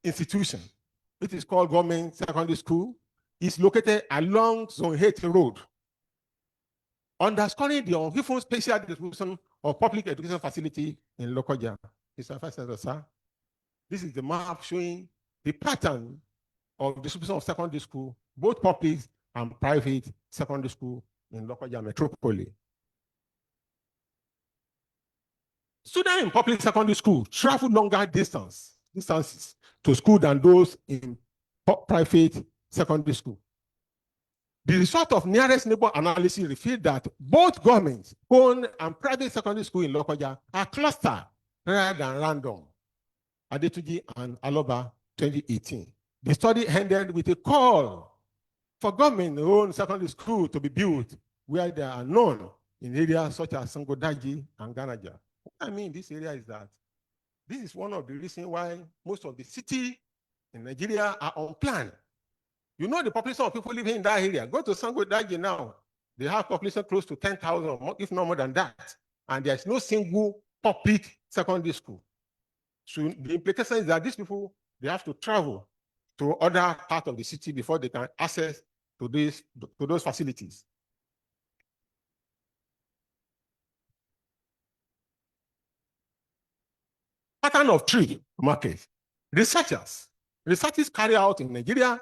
institution, which is called Government Secondary School, is located along Zone 8 Road, underscoring the uneven spatial distribution of public education facility in Lokoja. Mr. Vice sir, this is the map showing the pattern of distribution of secondary school, both public and private secondary school in Lokoja Metropolis. Students in public secondary school travel longer distances to school than those in private secondary school. The result of nearest neighbor analysis revealed that both government-owned and private secondary schools in Lokoja are clustered rather than random. Adetunji and Aloba 2018. The study ended with a call for government-owned secondary schools to be built where they are known in areas such as Sangodaji and Ganaja. What I mean in this area is that this is one of the reasons why most of the cities in Nigeria are unplanned. You know the population of people living in that area. Go to Sangodaji now. They have population close to 10,000, if not more than that. And there's no single public secondary school. So the implication is that these people, they have to travel to other parts of the city before they can access to those facilities. Pattern of tree market. Researchers carried out in Nigeria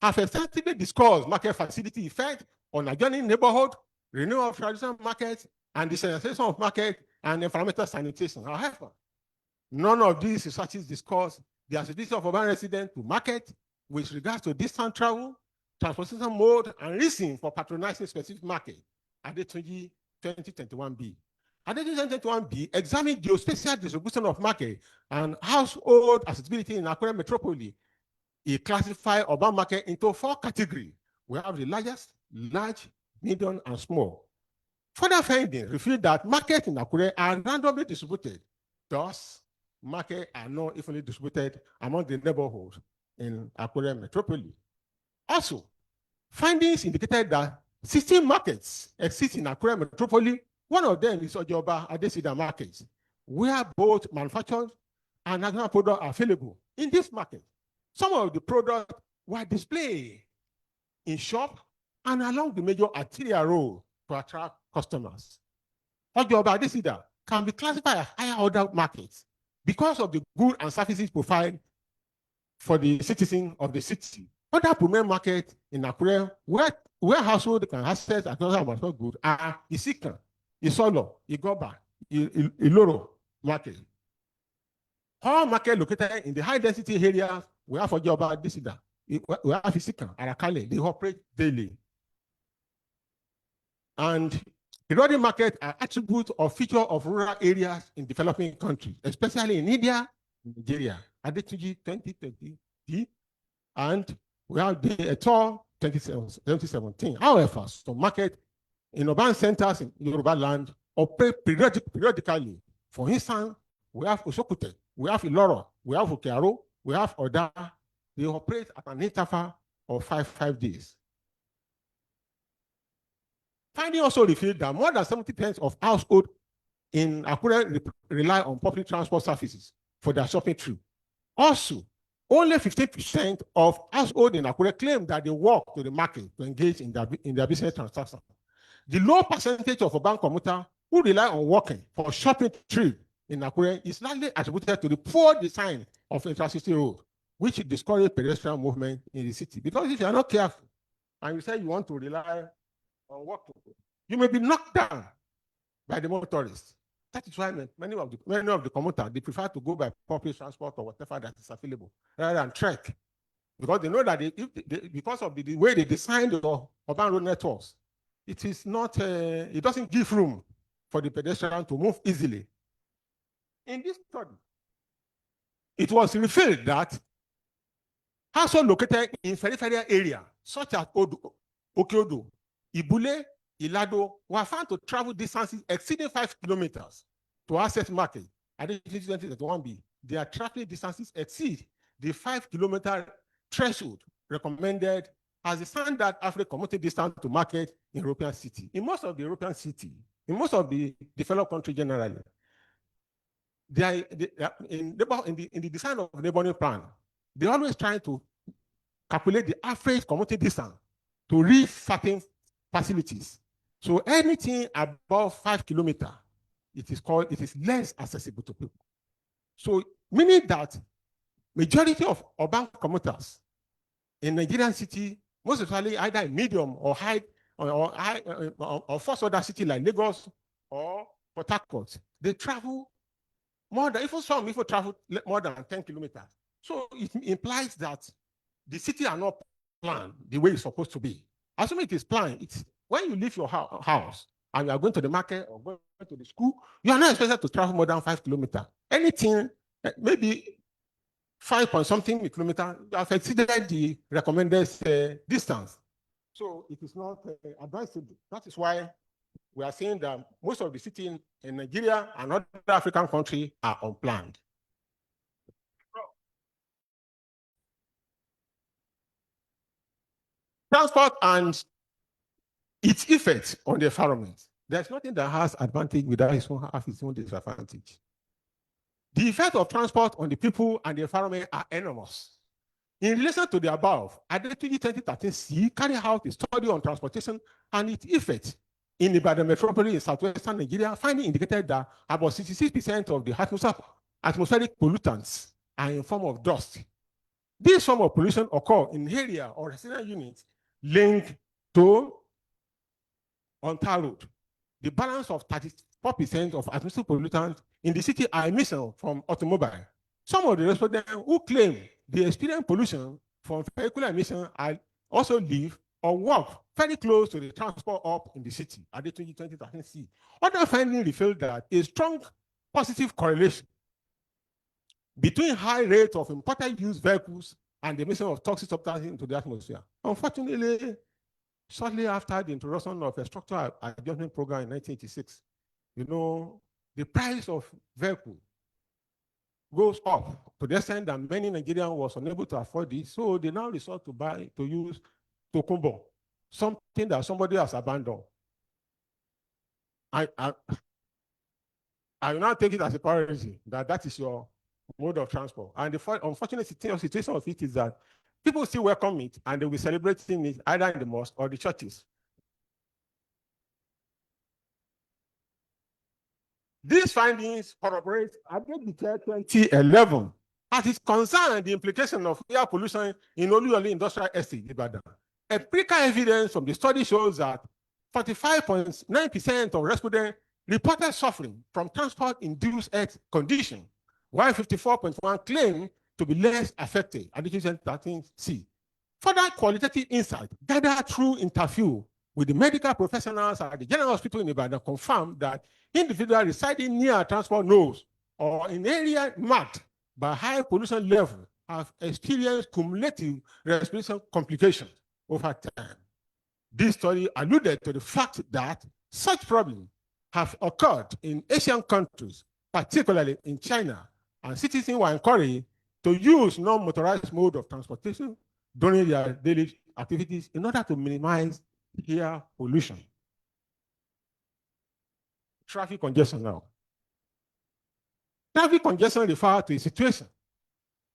have extensively discussed market facility effect on adjoining neighborhood, renewal of traditional markets, and the sanitation of market and environmental sanitation. However, none of these researches discuss the accessibility of urban residents to market with regards to distance travel, transportation mode, and reason for patronizing specific market. Adetunji 2021b. Adetunji 2021b examined geospatial distribution of market and household accessibility in Akure Metropolis. It classifies urban market into 4 categories. We have the largest, large, medium, and small. Further findings reveal that markets in Akure are randomly distributed. Thus, markets are not evenly distributed among the neighborhoods in Akure Metropolis. Also, findings indicated that 16 markets exist in Akure Metropolis. One of them is Ojoba Adesida markets, where both manufactured and agricultural products are available. In this market, some of the products were displayed in shop and along the major arterial road to attract customers. Ojoba Adesida can be classified as higher order markets because of the goods and services provided for the citizens of the city. Other premier markets in Akure where households can access agricultural goods are Isikan, Isolo, Igoba, Iloro market. All markets located in the high density areas, we have Ojoba Adesida, we have Isikan, Arakale, they operate daily. And eroding markets are attributes or features of rural areas in developing countries, especially in India, Nigeria. Adetunji 2020, and we have the 2017. However, some markets in urban centers in Yoruba land operate periodically. For instance, we have Osokute, we have Iloro, we have Okearo, we have Oda. They operate at an interval of five days. Finding also revealed that more than 70% of households in Akure rely on public transport services for their shopping trip. Also, only 15% of households in Akure claim that they walk to the market to engage in their business transactions. The low percentage of urban commuters who rely on walking for shopping trip in Akure is largely attributed to the poor design of intra-city road, which discourages pedestrian movement in the city. Because if you are not careful and you say you want to rely on walking, you may be knocked down by the motorists. That is why many of the commuters, they prefer to go by public transport or whatever that is available rather than trek, because they know that because of the way they designed the urban road networks, it is not, it doesn't give room for the pedestrian to move easily. In this study, it was revealed that households located in peripheral areas such as Okeodo, Ibule, Ilado were found to travel distances exceeding 5 kilometers to access market. Additionally, 2021B, their traveling distances exceed the 5 kilometer threshold recommended as the standard average commuting distance to market in European city. In most of the European city, in most of the developed countries generally, in the design of the neighboring plan, they're always trying to calculate the average commuting distance to reach certain facilities. So anything above 5 kilometers, it is less accessible to people. So meaning that majority of urban commuters in Nigerian city, most especially either in medium or high or first order city like Lagos or Port Harcourt, they travel more than, even some people travel more than 10 kilometers. So it implies that the city are not planned the way it's supposed to be. Assuming it is planned, it's when you leave your house and you are going to the market or going to the school, you are not expected to travel more than 5 kilometers. Anything, maybe 5 point something kilometers, you have exceeded the recommended distance. So it is not advisable. That is why we are saying that most of the cities in Nigeria and other African countries are unplanned. Transport and its effect on the environment. There's nothing that has advantage without its own disadvantage. The effect of transport on the people and the environment are enormous. In relation to the above, Adetunji 2013C carried out a study on transportation and its effect in Ibadan metropolis in southwestern Nigeria, finding indicated that about 66% of the atmospheric pollutants are in form of dust. This form of pollution occur in area or residential units linked to on-tar road. The balance of 34% of atmospheric pollutants in the city are emissions from automobile. Some of the respondents who claim they experience pollution from vehicular emission also live or work very close to the transport hub in the city. Adetunji 2013C. Other findings revealed that a strong positive correlation between high rates of imported used vehicles and the emission of toxic substances into the atmosphere. Unfortunately, shortly after the introduction of a structural adjustment program in 1986, the price of vehicle goes up to the extent that many Nigerians was unable to afford it. So they now resort to use tokumbo, something that somebody has abandoned. I will now take it as a priority that is your mode of transport. And the unfortunate situation of it is that people still welcome it and they will be celebrating it either in the mosque or the churches. These findings corroborate Adeyinka 2011 as it concerns the implication of air pollution in Oluyole Industrial Estate, Ibadan. Empirical evidence from the study shows that 45.9% of respondents reported suffering from transport-induced health condition, while 54.1% claim to be less affected. Additional 13C. Further qualitative insight gathered through interview with the medical professionals at the General Hospital in Ibadan confirmed that individuals residing near transport nodes or in area marked by high pollution level have experienced cumulative respiration complications over time. This study alluded to the fact that such problems have occurred in Asian countries, particularly in China, and citizens were encouraged to use non-motorized mode of transportation during their daily activities in order to minimize air pollution. Traffic congestion now. Traffic congestion refers to a situation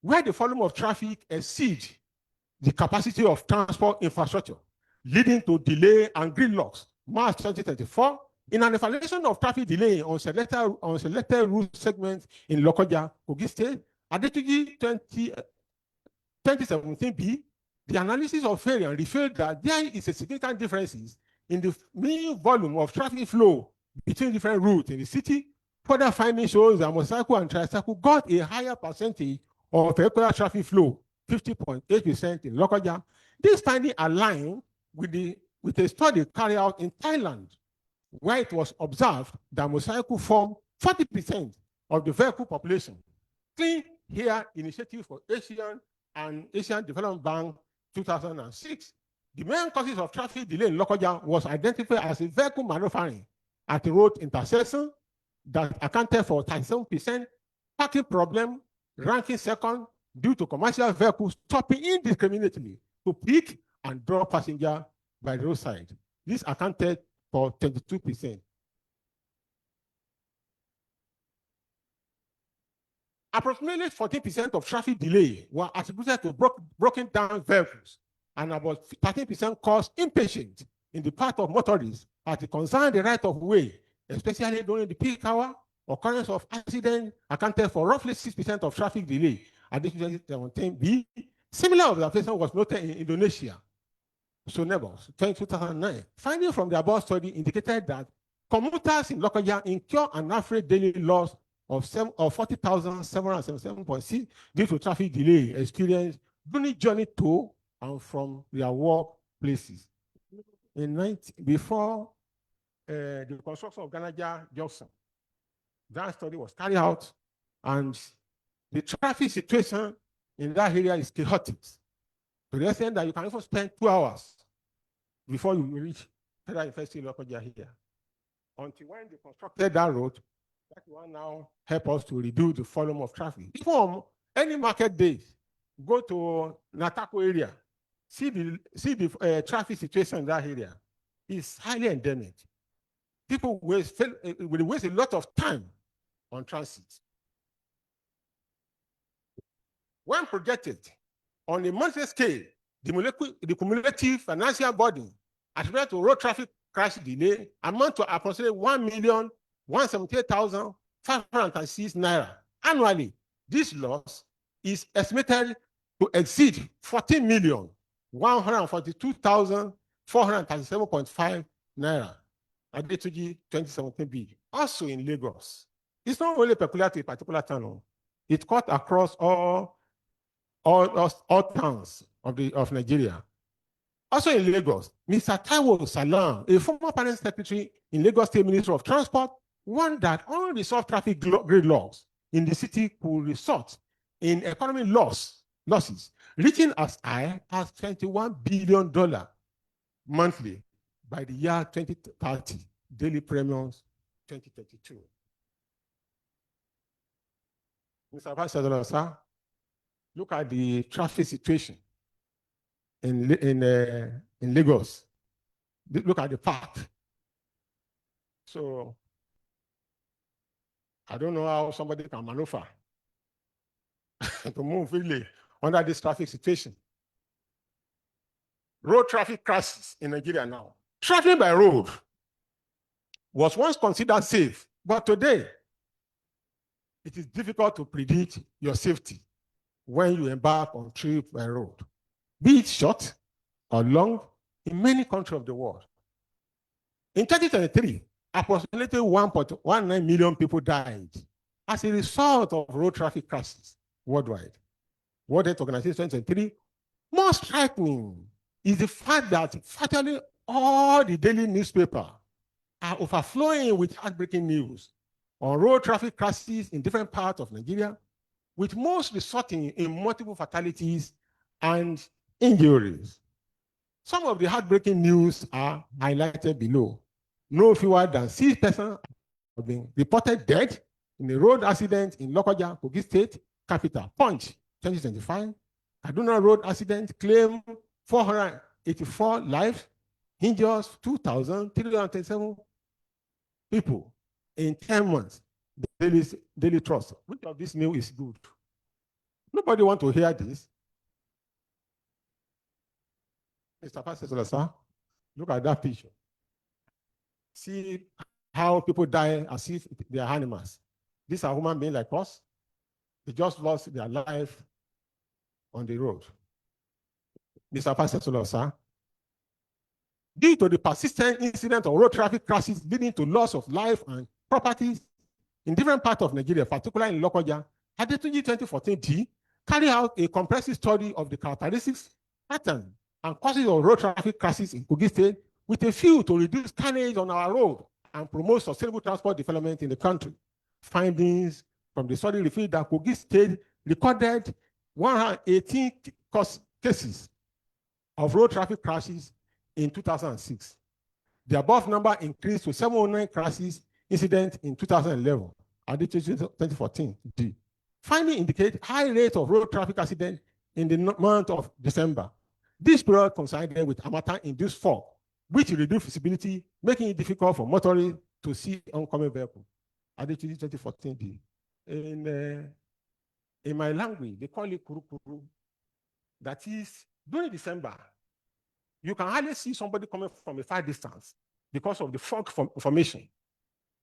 where the volume of traffic exceeds the capacity of transport infrastructure, leading to delay and gridlocks. March 2024, in an evaluation of traffic delay on selected route segments in Lokoja, Kogi State, Adetunji 2017b, the analysis of variance revealed that there is a significant differences in the mean volume of traffic flow between different routes in the city. Further findings shows that motorcycle and tricycle got a higher percentage of vehicular traffic flow, 50.8% in Lokoja. This finding aligned with a study carried out in Thailand, where it was observed that motorcycle form 40% of the vehicle population. Clean Air Initiative for Asian and Asian Development Bank 2006. The main causes of traffic delay in Lokoja was identified as a vehicle manufacturing at the road intersection that accounted for 37%, parking problem ranking second due to commercial vehicles stopping indiscriminately to pick and drop passengers by the roadside. This accounted for 22%. Approximately 14% of traffic delay were attributed to broken down vehicles, and about 13% caused impatience in the part of motorists as it concerned the right of way, especially during the peak hour. Occurrence of accident accounted for roughly 6% of traffic delay. Additionally, 2017b, similar observation was noted in Indonesia. So neighbors, 2009. Findings from the above study indicated that commuters in Lokoja incur an average daily loss of 40,777.6 due to traffic delay experienced during journey to and from their work places. Before the construction of Ganaja Junction, that study was carried out, and the traffic situation in that area is chaotic. To the extent that you can even spend 2 hours before you reach Federal University Lokoja here. Until when they constructed that road, that will now help us to reduce the volume of traffic. From any market days, go to Natako area, see the traffic situation in that area. It's highly endemic. People will waste a lot of time on transit. When projected on a monthly scale, the cumulative financial burden attributed to road traffic crash delay amount to approximately 1,178,506 naira annually. This loss is estimated to exceed 14,142,437.5 naira. Adetunji 2017b. Also in Lagos, it's not only peculiar to a particular town. It cut across all towns of Nigeria. Also in Lagos, Mr. Taiwo Salam, a former permanent secretary in Lagos State Ministry of Transport, warned that unresolved traffic gridlocks in the city could result in economic losses reaching as high as $21 billion monthly by the year 2030, daily premiums 2032. Mr. Vice President, sir, look at the traffic situation in Lagos. Look at the path. So I don't know how somebody can maneuver to move freely under this traffic situation. Road traffic crashes in Nigeria now. Traveling by road was once considered safe, but today it is difficult to predict your safety when you embark on trip by road, be it short or long, in many countries of the world. In 2023, approximately 1.19 million people died as a result of road traffic crashes worldwide. World Health Organization 2023. More striking is the fact that virtually all the daily newspapers are overflowing with heartbreaking news on road traffic crashes in different parts of Nigeria, with most resulting in multiple fatalities and injuries. Some of the heartbreaking news are highlighted below. No fewer than 6 persons have been reported dead in a road accident in Lokoja, Kogi State, capital. Punch, 2025. Kaduna road accident claim 484 lives, injures 2,337 people in 10 months. The Daily Trust. Which of this news is good? Nobody want to hear this. Mr. Pastor, sir, look at that picture. See how people die as if they are animals. These are human beings like us. They just lost their life on the road. Mr. Pastor, sir, due to the persistent incident of road traffic crashes leading to loss of life and properties in different parts of Nigeria, particularly in Lokoja, Adetunji 2014D carried out a comprehensive study of the characteristics, pattern, and causes of road traffic crashes in Kogi State with a view to reduce carnage on our road and promote sustainable transport development in the country. Findings from the study revealed that Kogi State recorded 118 cases of road traffic crashes in 2006. The above number increased to 709 crashes incident in 2011, Adetunji 2014. Findings indicate high rate of road traffic accident in the month of December. This period coincided with harmattan-induced fog, which reduced visibility, making it difficult for motorists to see oncoming vehicles. Adetunji 2014. In my language, they call it kuru. That is, during December, you can hardly see somebody coming from a far distance because of the fog formation.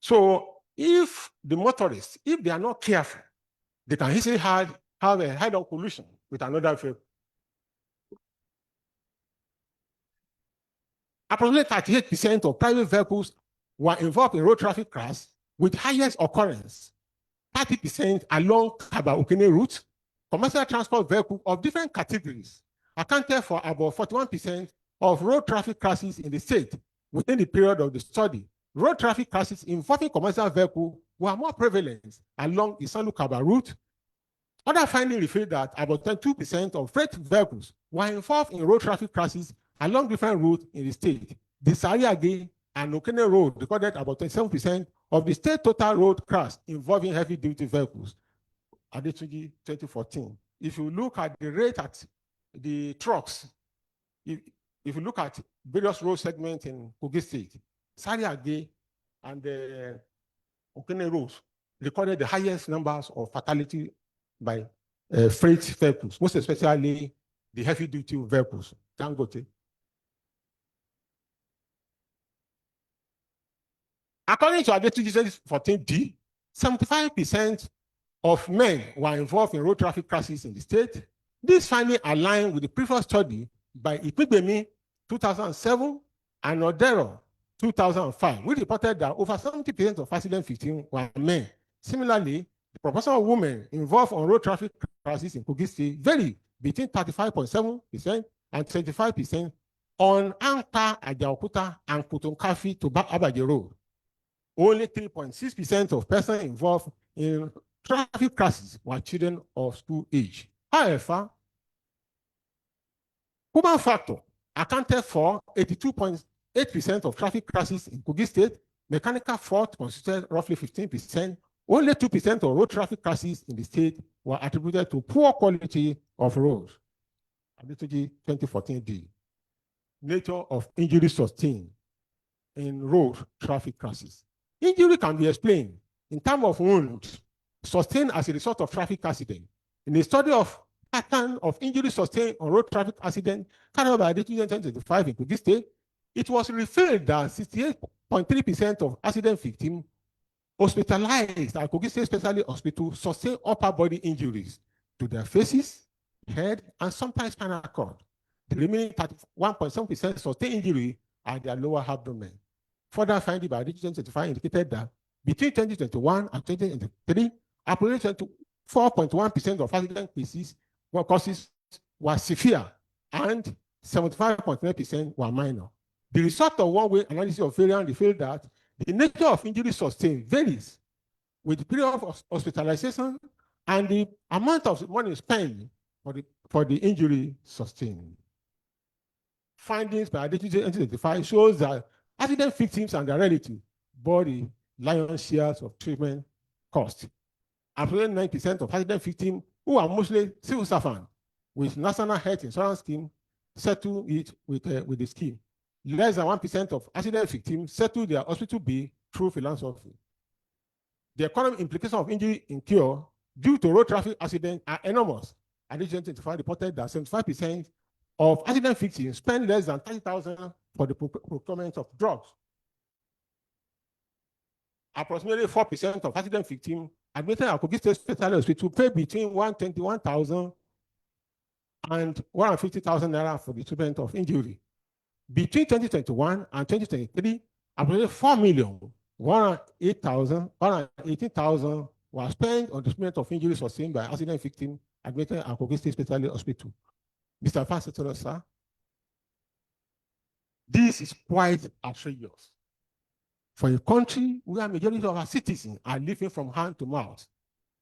So if the motorists, if they are not careful, they can easily have a head-on collision with another vehicle. Approximately 38% of private vehicles were involved in road traffic crash, with highest occurrence 30% along Kaba-Okene route. Commercial transport vehicles of different categories accounted for about 41% of road traffic crashes in the state within the period of the study. Road traffic crashes involving commercial vehicles were more prevalent along the Sanlu-Kaba route. Other findings reveal that about 22% of freight vehicles were involved in road traffic crashes along different routes in the state. The Sariage and Okene Road recorded about 27% of the state total road crash involving heavy-duty vehicles. Adetunji 2014. If you look at the rate at the trucks, if you look at various road segments in Kogi State, Sariage and the Okene roads recorded the highest numbers of fatality by freight vehicles, most especially the heavy-duty vehicles. Dangote. According to Adetunji 2014D, 75% of men were involved in road traffic crashes in the state. This finding aligned with the previous study by Ipigbemi 2007 and Odero 2005, which reported that over 70% of accident victims were men. Similarly, the proportion of women involved on road traffic crashes in Kogi State varied between 35.7% and 25% on Anka, Ajaokuta, and Kutunkafi to Abaji Road. Only 3.6% of persons involved in traffic crashes were children of school age. However, human factor accounted for 82.8% of traffic crashes in Kogi State. Mechanical fault constituted roughly 15%. Only 2% of road traffic crashes in the state were attributed to poor quality of roads. Adetunji 2014D. Nature of injury sustained in road traffic crashes. Injury can be explained in terms of wounds sustained as a result of traffic accident. In a study of pattern of injury sustained on road traffic accident carried out by Adetunji 2025 in Kogi State, it was revealed that 68.3% of accident victims hospitalized at Kogi State Specialty Hospital sustained upper body injuries to their faces, head, and sometimes spinal cord. The remaining 31.7% sustained injury at their lower abdomen. Further finding by Adetunji 2025 indicated that between 2021 and 2023, approximately 4.1% of accident causes were severe and 75.9% were minor. The result of one-way analysis of variance revealed that the nature of injury sustained varies with the period of hospitalization and the amount of money spent for the injury sustained. findings by Adetunji 2025 shows that accident victims and their relatives bore the lion's shares of treatment costs. Approximately 9% of accident victims, who are mostly civil servants with National Health Insurance Scheme, settle it with the scheme. Less than 1% of accident victims settle their hospital bill through philanthropy. The economic implications of injury in cure due to road traffic accidents are enormous. Adetunji 2025 reported that 75% of accident victims spend less than 30,000 for the procurement of drugs. Approximately 4% of accident victims admitted at Kogi State Specialist Hospital pay between 121,000 and 150,000 naira for the treatment of injury. Between 2021 and 2023, approximately 4,118,000 were spent on the treatment of injuries sustained by accident victims admitted at Kogi State Specialist Hospital. Mr. Pastor, sir, this is quite outrageous. For a country where majority of our citizens are living from hand to mouth,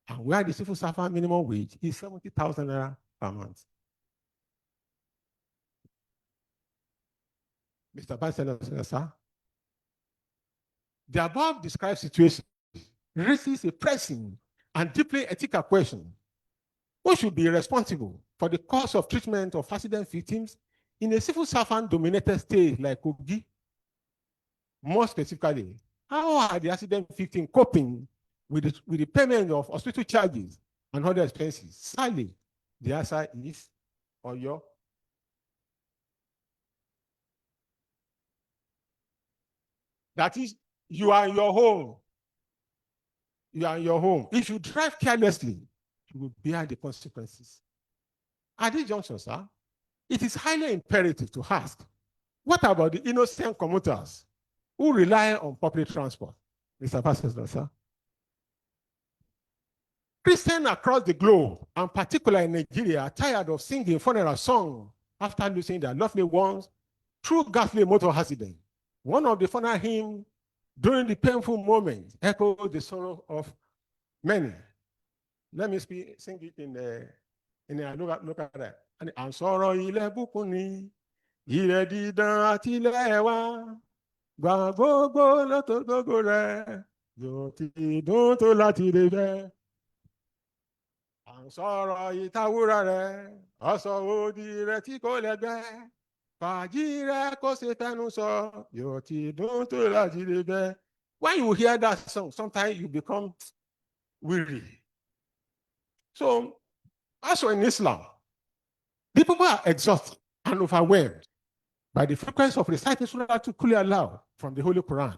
and where the civil servant minimum wage is 70,000 naira per month. Mr. Pastor, sir, the above described situation raises a pressing and deeply ethical question. Who should be responsible for the cost of treatment of accident victims in a civil servant-dominated state like Kogi? More specifically, how are the accident victims coping with the payment of hospital charges and other expenses? Sadly, the answer is Oyo. That is, you are in your home. You are in your home. If you drive carelessly, you will bear the consequences. At this juncture, sir, it is highly imperative to ask, what about the innocent commuters who rely on public transport? Mr. Pastor, sir. Christians across the globe, and particularly in Nigeria, are tired of singing funeral songs after losing their lovely ones through ghastly motor accident. One of the funeral hymns during the painful moment echoes the sorrow of many. Let me sing it in a look at that. And sorrow ilẹ̀ bùkún ni, ilẹ̀ dídán àti ilẹ̀ wa, gbà gbogbo lọ́tọ̀ gbogbo rẹ̀, yóò ti dùn tó láti lè bẹ́. And sorrow ìtawúrà rẹ̀, ọ̀sọ̀ òdì rẹ̀ tí kò lẹ́gbẹ́, fàájì rẹ̀ kò ṣe fẹ́nu sọ, yóò ti dùn tó láti lè bẹ́. When you hear that song, sometimes you become weary. So, also in Islam, the people are exhausted and overwhelmed by the frequency of reciting Surah to clear aloud from the Holy Quran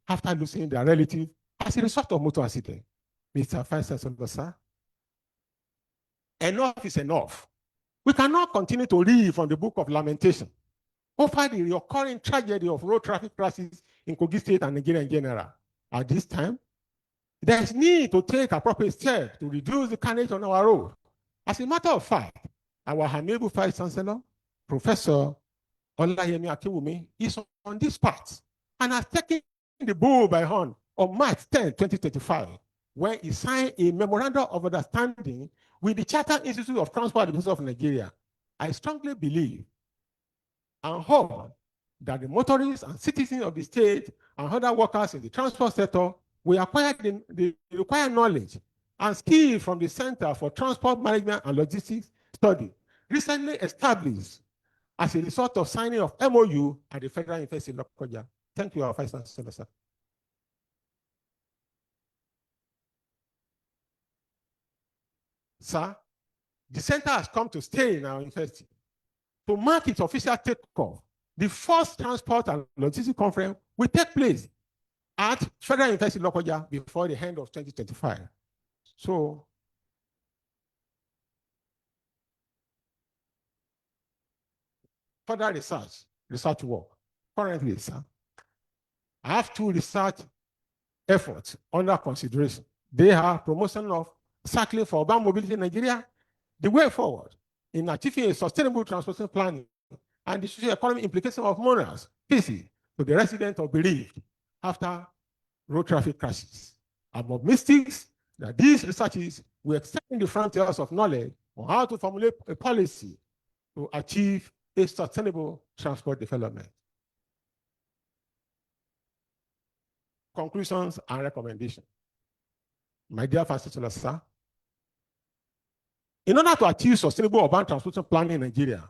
after losing their relative as a result of motor accident. Mr. Faisal, sir, enough is enough. We cannot continue to read from the book of Lamentation over the recurring tragedy of road traffic crashes in Kogi State and Nigeria in general. At this time, there is need to take appropriate steps to reduce the carnage on our road. As a matter of fact, our amiable Vice Chancellor, Professor Olayemi Akiwumi, is on this path and has taken the bull by horn on March 10, 2025, when he signed a memorandum of understanding with the Chartered Institute of Transport Administration of Nigeria. I strongly believe and hope that the motorists and citizens of the state and other workers in the transport sector will acquire the required knowledge and skill from the Center for Transport Management and Logistics Study, recently established as a result of signing of MOU at the Federal University of Lokoja. Thank you, our Vice Chancellor, sir. Sir, the center has come to stay in our university. To mark its official takeoff, the first transport and logistics conference will take place at Federal University of Lokoja before the end of 2025. So, further research work. Currently, sir, I have 2 research efforts under consideration. They are promotion of cycling for urban mobility in Nigeria, the way forward in achieving a sustainable transportation planning, and the socio-economic implications of mourners, to the residents of bereaved after road traffic crashes. I'm optimistic that these researches will extend the frontiers of knowledge on how to formulate a policy to achieve a sustainable transport development. Conclusions and recommendations. My dear facilitators, sir, in order to achieve sustainable urban transportation planning in Nigeria,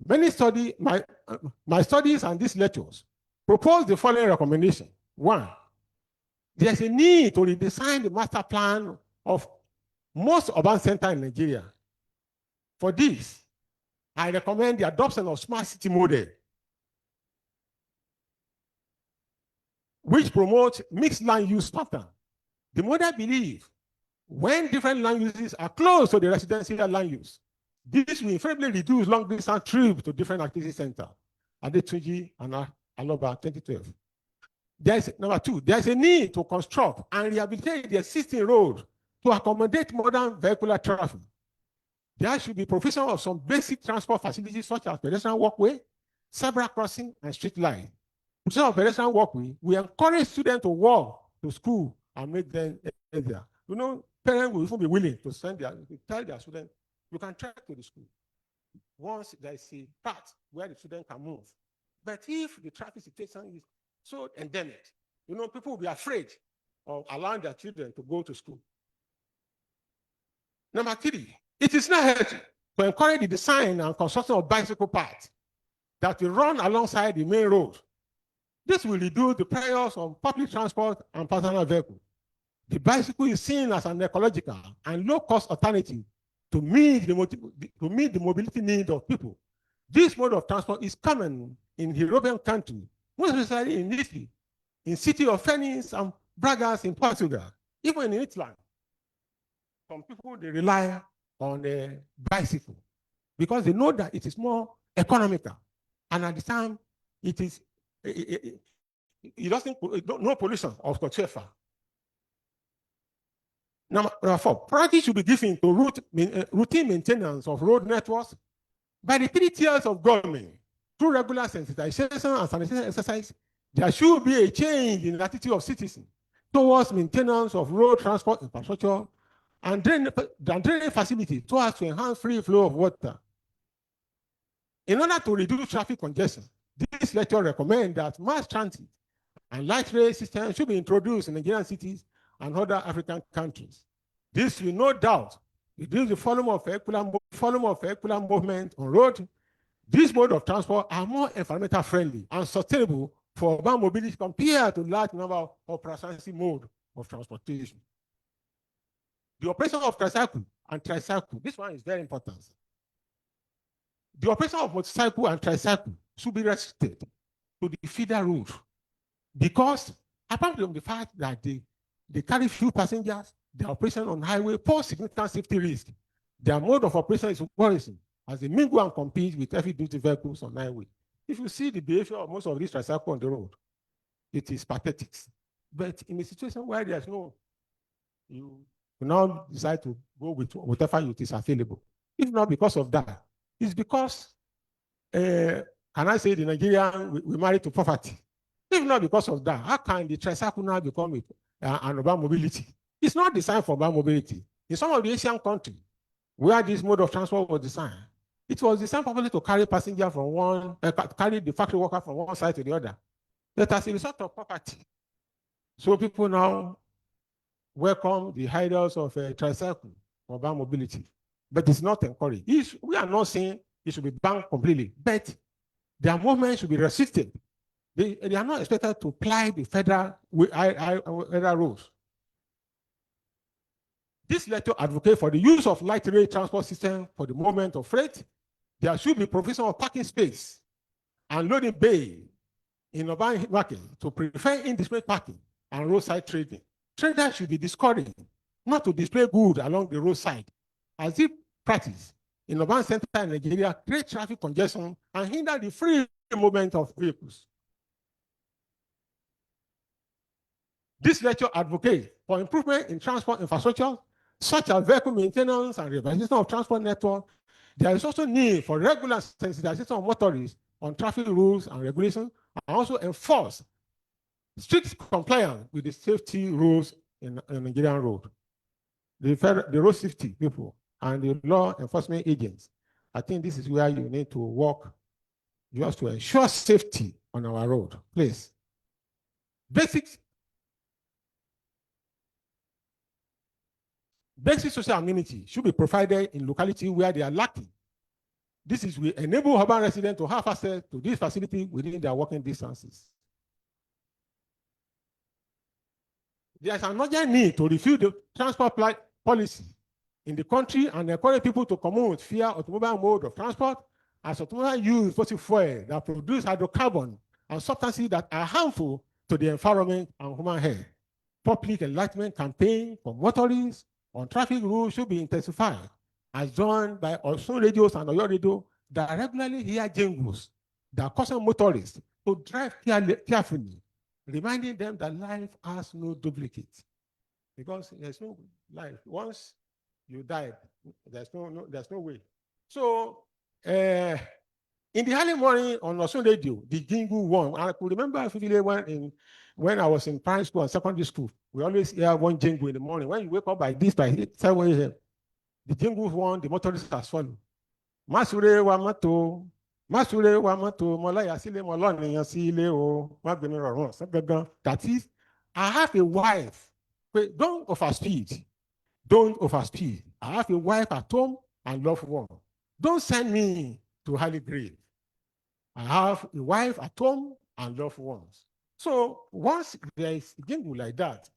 my studies and these lectures propose the following recommendation. One, there's a need to redesign the master plan of most urban centers in Nigeria. For this, I recommend the adoption of smart city model, which promotes mixed land use pattern. The model believes when different land uses are close to the residential land use, this will invariably reduce long distance trips to different activity centers. Adetunji and Aloba, 2012. Number two, there's a need to construct and rehabilitate the existing road to accommodate modern vehicular traffic. There should be provision of some basic transport facilities such as pedestrian walkway, zebra crossing, and street light. Provision of pedestrian walkway, we encourage students to walk to school and make them easier. You know, parents will even be willing to tell their students, you can trek to the school. Once there is a path where the student can move. But if the traffic situation is so endemic, you know, people will be afraid of allowing their children to go to school. Number three, it is necessary to encourage the design and construction of bicycle paths that will run alongside the main road. This will reduce the pressures on public transport and personal vehicles. The bicycle is seen as an ecological and low-cost alternative to meet the mobility needs of people. This mode of transport is common in European countries, most especially in Italy, in city of Venice and Bragas in Portugal, even in Italy. Some people, they rely on a bicycle because they know that it is more economical. And at the time, it doesn't, no pollution of whatsoever. Number four, priority should be given to routine maintenance of road networks by the 3 tiers of government. Through regular sensitization and sanitation exercise, there should be a change in the attitude of citizens towards maintenance of road transport infrastructure and draining facilities so as to enhance free flow of water. In order to reduce traffic congestion, this lecture recommends that mass transit and light rail systems should be introduced in Nigerian cities and other African countries. This will no doubt reduce the volume of vehicular movement on road. This mode of transport are more environmental friendly and sustainable for urban mobility compared to large number of transit mode of transportation. The operation of tricycle and tricycle, this one is very important. The operation of motorcycle and tricycle should be restricted to the feeder road because apart from the fact that they carry few passengers, their operation on highway pose significant safety risk. Their mode of operation is worrisome as they mingle and compete with heavy-duty vehicles on highway. If you see the behavior of most of these tricycles on the road, it is pathetic. But in a situation where there's no, you now decide to go with whatever it is available. If not because of that, it's because, can I say the Nigerian, we married to poverty. If not because of that, how can the tricycle now become an urban mobility? It's not designed for urban mobility. In some of the Asian countries where this mode of transport was designed, it was designed probably to carry passenger from one, carry the factory worker from one side to the other. But as a result of poverty, so people now welcome the ideals of tricycle for urban mobility, but it's not encouraged. We are not saying it should be banned completely, but their movement should be restricted. They are not expected to apply the federal rules. This letter advocates for the use of light rail transport system for the movement of freight. There should be provision of parking space and loading bay in urban market to prevent indiscriminate parking and roadside trading. Traders should be discouraged not to display goods along the roadside, as if practice in urban centers in Nigeria create traffic congestion and hinder the free movement of vehicles. This lecture advocates for improvement in transport infrastructure, such as vehicle maintenance and revitalization of transport network. There is also need for regular sensitization of motorists on traffic rules and regulations, and also enforce strict compliance with the safety rules in Nigerian road. The road safety people and the law enforcement agents I think this is where you need to work just to ensure safety on our road. Please. Basic social amenity should be provided in locality where they are lacking. This is will enable urban residents to have access to this facility within their walking distances. There is an urgent need to review the transport policy in the country and encourage people to commute via automobile mode of transport, as automobile use fossil fuel that produce hydrocarbon and substances that are harmful to the environment and human health. Public enlightenment campaign for motorists on traffic rules should be intensified, as done by Osun radios and Oyo radio that regularly hear jingles that caution motorists to drive carefully, reminding them that life has no duplicate. Because there's no life. Once you died, there's no way. So in the early morning on Osun radio, the jingle one, I could remember when I was in primary school and secondary school, we always hear one jingle in the morning. When you wake up by 7 a.m., the jingle one, the motorists are swallowed. Masure wa mato, molaya sile moloniyan sile o, magbemi rorun segangan. That is, I have a wife. Wait, don't overspeed. Don't overspeed. I have a wife at home and loved one. Don't send me to highly grave. I have a wife at home and loved ones. So once there is a jingle like that,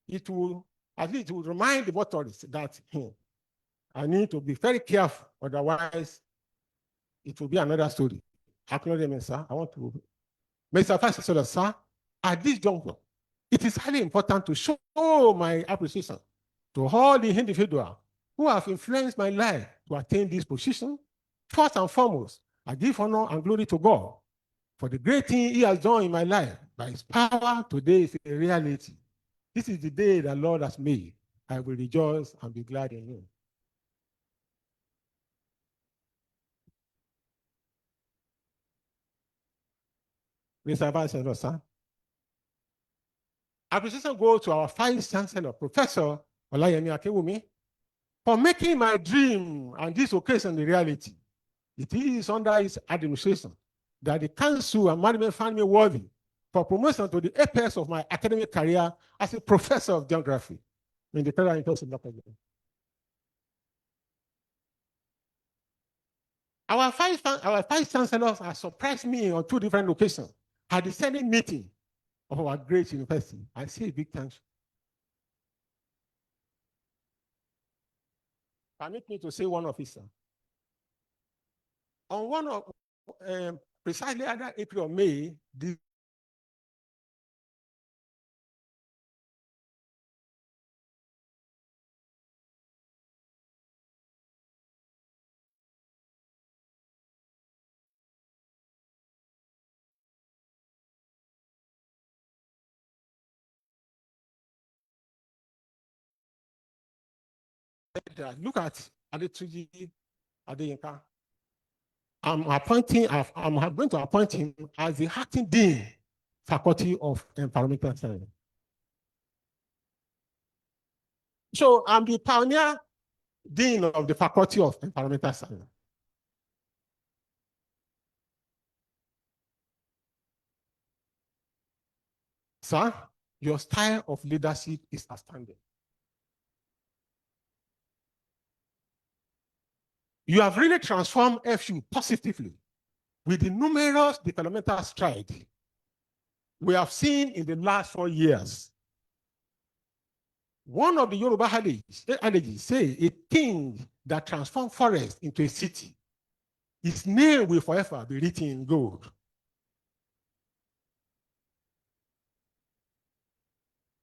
it will remind the motorists that I need to be very careful, otherwise it will be another story. Acknowledgement, sir. I want to, Mr. Vice Chancellor, sir, at this juncture, it is highly important to show my appreciation to all the individuals who have influenced my life to attain this position. First and foremost, I give honor and glory to God for the great thing He has done in my life. By His power, today is a reality. This is the day the Lord has made. I will rejoice and be glad in Him. Mr. Vice Chancellor, sir. Appreciation goes to our Vice Chancellor, Professor Olayemi Akewumi, for making my dream and this occasion a reality. It is under his administration that the council and management found me worthy for promotion to the apex of my academic career as a professor of geography in the Federal University of Lokoja. Our vice chancellors have surprised me on 2 different occasions at the Senate meeting of our great university. I say a big thanks. Permit me to say one officer. On one of precisely either April or May, the look at Adetunji, Adeyinka. I'm going to appoint him as the acting dean, Faculty of Environmental Science. So I'm the pioneer dean of the Faculty of Environmental Science. Sir, your style of leadership is outstanding. You have really transformed FU positively with the numerous developmental strides we have seen in the last 4 years. One of the Yoruba adages say a king that transforms forest into a city, his name will forever be written in gold.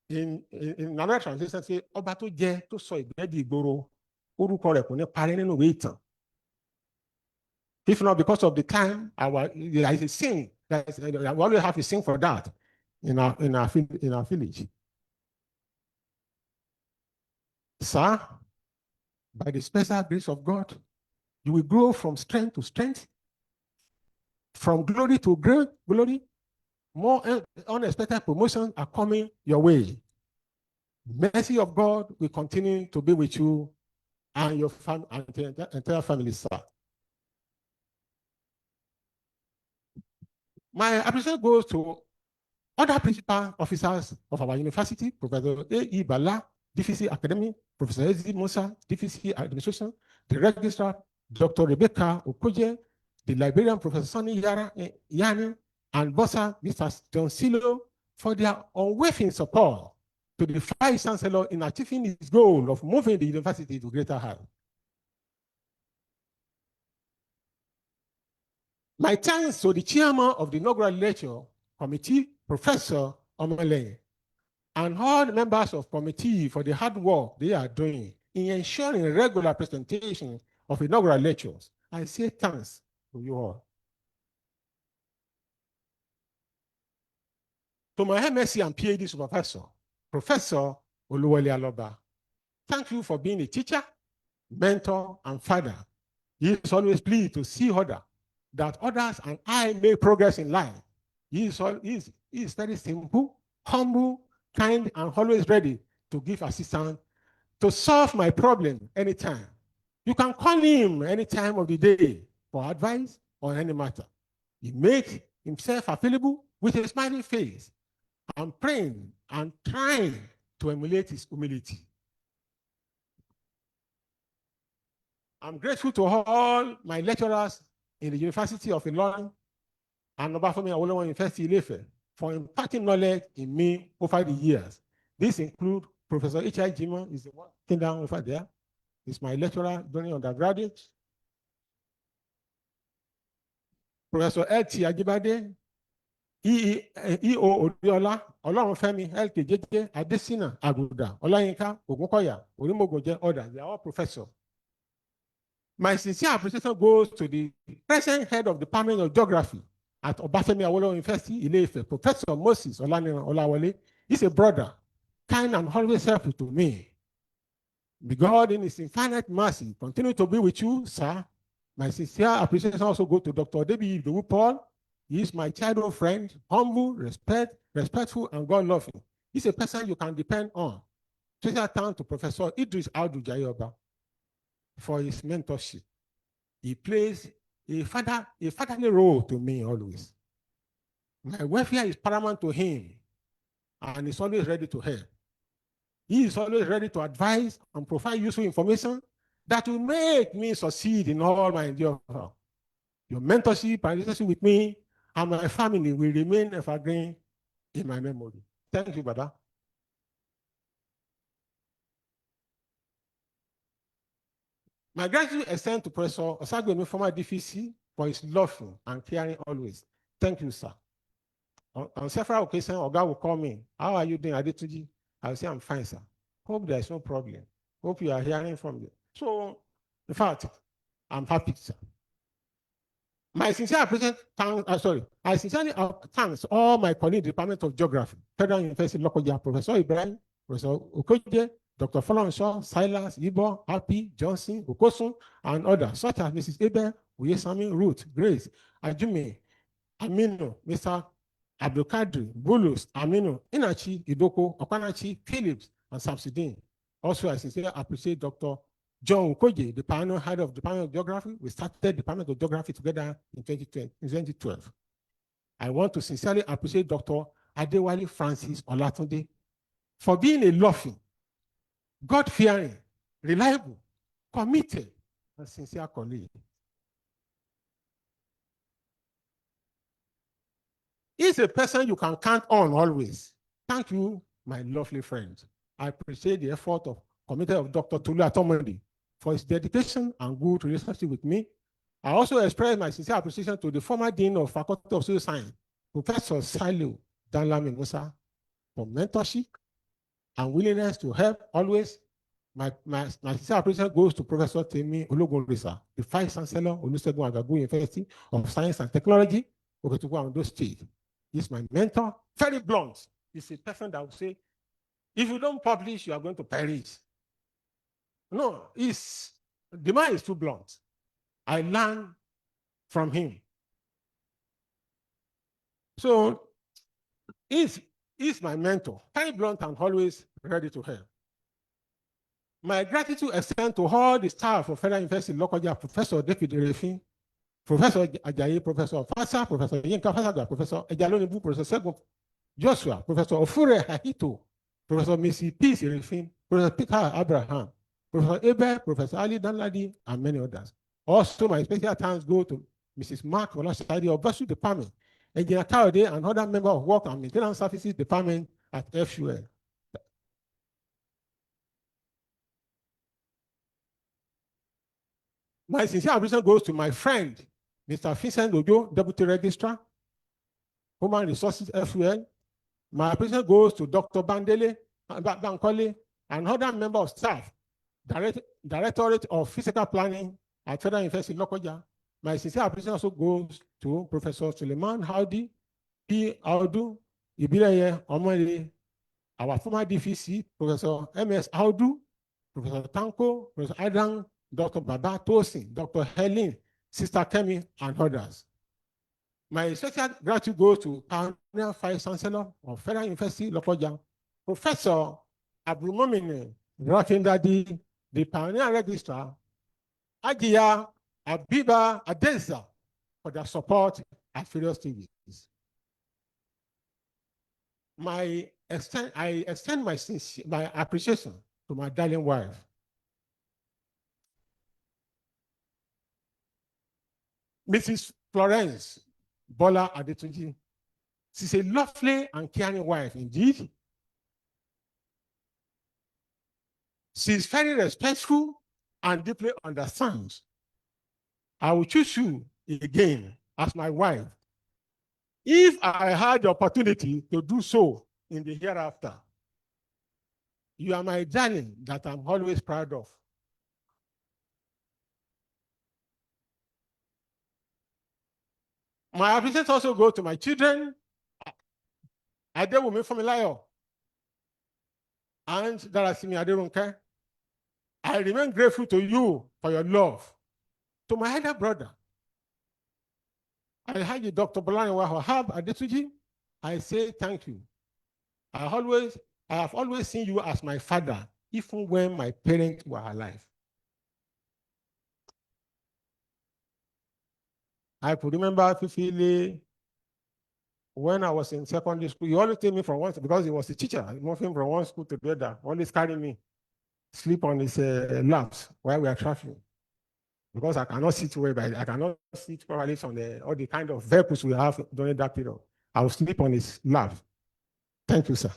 In another translation, say, Ọba tó jẹ tó sọ ìgbẹ́ di ìgboro, orúkọ rẹ̀ kò ní parẹ́ nínú ìwé ìtàn. If not because of the time, there is a sing. We always have to sing for that in our village. Sir, by the special grace of God, you will grow from strength to strength, from glory to great glory. More unexpected promotions are coming your way. The mercy of God will continue to be with you and your entire family, sir. My appreciation goes to other principal officers of our university, Professor A.E. Bala, DVC Academy, Professor Ezi Musa, DVC Administration, the registrar, Dr. Rebecca Okoje, the librarian, Professor Sonny Yani, and Bossa, Mr. John Silo, for their unwavering support to the Vice Chancellor in achieving his goal of moving the university to greater heights. My thanks to the chairman of the inaugural lecture committee, Professor Omole, and all the members of committee for the hard work they are doing in ensuring regular presentation of inaugural lectures. I say thanks to you all. To my MSc and PhD supervisor, Professor Oluwole Aloba, thank you for being a teacher, mentor, and father. He is always pleased to see that others and I make progress in life. He is very simple, humble, kind, and always ready to give assistance to solve my problem anytime. You can call him any time of the day for advice on any matter. He makes himself available with a smiling face and praying and trying to emulate his humility. I'm grateful to all my lecturers in the University of Ilorin and Obafemi Awolowo University Ilefe for imparting knowledge in me over the years. This includes Professor H.I. Jimon, is the one sitting down over there. He's my lecturer during undergraduate. Professor L.T. Ajibade, E.O. Odiola, Olorunfemi, L.K. Jeje, Adesina, Aguda, Adeyinka, Ogunkoya, Orimogoje, others. They are all professors. My sincere appreciation goes to the present head of the Department of Geography at Obafemi Awolowo University, Ile-Ife, Professor Moses Olawale. He's a brother, kind and always helpful to me. May God in his infinite mercy continue to be with you, sir. My sincere appreciation also goes to Dr. Debi Idowu Paul. He is my childhood friend, humble, respectful, and God-loving. He's a person you can depend on. Special thanks to Professor Idris Audu Jayoba for his mentorship. He plays a fatherly role to me always. My welfare is paramount to him, and he's always ready to help. He is always ready to advise and provide useful information that will make me succeed in all my endeavors. Your mentorship and relationship with me and my family will remain evergreen in my memory. Thank you, Baba. My gratitude extends to Professor Osagbemi, former DVC, for his loving and caring always. Thank you, sir. On several occasions, Oga will call me. How are you doing, Adetunji? I'll say, I'm fine, sir. Hope there's no problem. Hope you are hearing from you. So, in fact, I'm happy, sir. I sincerely thanks all my colleagues in the Department of Geography, Federal University Lokoja, Professor Ibrahim, Professor Okoje, Dr. Folanshaw, Silas, Ibo, Happy, Johnson, Okosun, and others, such as Mrs. Eben, Uyesami, Ruth, Grace, Ajume, Aminu, Mr. Abdulkadir, Bulus, Aminu, Inachi, Idoko, Okanachi, Phillips, and Samsudin. Also, I sincerely appreciate Dr. John Ukoje, the pioneer head of the Department of Geography. We started the Department of Geography together in 2012. I want to sincerely appreciate Dr. Adewale Francis Olatunde for being a loving, God-fearing, reliable, committed, and sincere colleague. He's a person you can count on always. Thank you, my lovely friend. I appreciate the effort of committee of Dr. Tulu Atomondi for his dedication and good relationship with me. I also express my sincere appreciation to the former Dean of Faculty of Social Science, Professor Saliu Danlami Musa, for mentorship and willingness to help always. My sincere appreciation goes to Professor Temi Ologunrisa, the Vice Chancellor of Olusegun Agagu University of Science and Technology, Oketukwu Ondo State. He's my mentor, very blunt. He's a person that will say, if you don't publish, you are going to perish. No, the man is too blunt. I learn from him. So he's my mentor, very blunt and always ready to help. My gratitude extends to all the staff of Federal University Lokoja, Professor David Erefin, Professor Ajayi, Professor Fasa, Professor Adeyinka Fasaga, Professor Ejalonibu, Professor Segun Joshua, Professor Ofure Hahito, Professor Missy P. Serifin, Professor Peter Abraham, Professor Ebe, Professor Ali Danladi, and many others. Also, my special thanks go to Mrs. Mark Olasadi of Bursary Department, Engineer Kayode, and other members of Work and Maintenance Services Department at FUL. My sincere appreciation goes to my friend, Mr. Vincent Ojo, Deputy Registrar, Human Resources FUL. My appreciation goes to Dr. Bandele, Bankole, and other members of staff, Directorate of Physical Planning at Federal University Lokoja. My sincere appreciation also goes to Professor Suleiman Howdy, P. Audu, Ibileye Omole, our former DVC, Professor M.S. Audu, Professor Tanko, Professor Adam, Dr. Baba Tosin, Dr. Helen, Sister Kemi, and others. My special gratitude goes to Pioneer Vice Chancellor of Federal University Lokoja, Professor Abdulmomini Rakindadi, the Pioneer Registrar, Agia Abiba Adenza, for their support at various stages. I extend my appreciation to my darling wife, Mrs. Florence Bola Adetunji. She's a lovely and caring wife indeed. She's very respectful and deeply understands. I will choose you again as my wife if I had the opportunity to do so in the hereafter. You are my darling that I'm always proud of. My appreciation also go to my children, Adewumi Fumilayo and Darasimi Adeyinka. I remain grateful to you for your love. To my elder brother, Alhaji Dr. Bolaniwa Wahab Adetunji, I say thank you. I have always seen you as my father, even when my parents were alive. I could remember Fifili when I was in secondary school. He always take me from one, because he was a teacher, moving from one school to the other, always carry me, sleep on his laps while we are traveling. Because I cannot sit well, but I cannot sit probably on all the kind of vehicles we have during that period. I will sleep on his lap. Thank you, sir.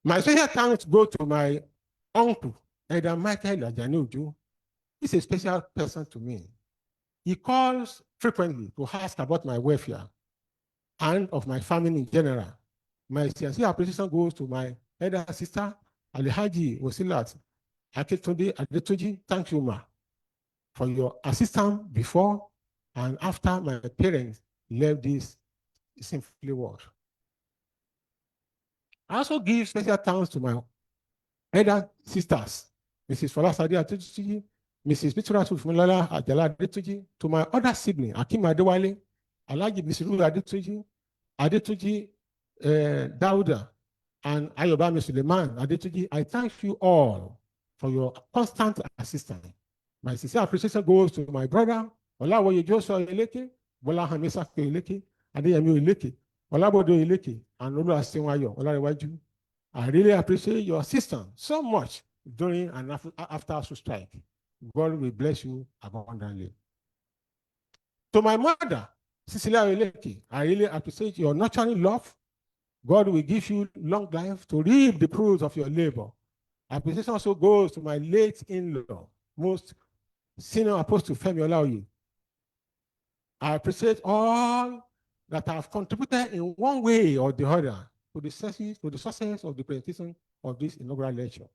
My special thanks go to my uncle, Elder Michael Ajani. He's a special person to me. He calls frequently to ask about my welfare and of my family in general. My sincere appreciation goes to my elder sister, Alhaji Wasilat Adetunji. Thank you, ma, for your assistance before and after my parents left this simply world. I also give special thanks to my elder sisters, Mrs. Falasadi Adetunji, Mrs. Bituratu Fumilala Ajala Adetunji, to my other sibling, Akim Adewale, Alhaji Misiru Adetunji Dauda, and Ayobami Suleiman Adetunji. I thank you all for your constant assistance. My sincere appreciation goes to my brother, Olawoye Joshua Eleke, Bola Hamisa Eleke, Adeyemi Eleke, Olabodo Eleke, and Olu Asenwayo Olarewaju. I really appreciate your assistance so much during and after ASU strike. God will bless you abundantly. To my mother, Cecilia Eleke, I really appreciate your nurturing love. God will give you long life to reap the fruits of your labor. Appreciation also goes to my late in-law, most senior Apostle Femi Olaoye. I appreciate all that have contributed in one way or the other to the success of the presentation of this inaugural lecture.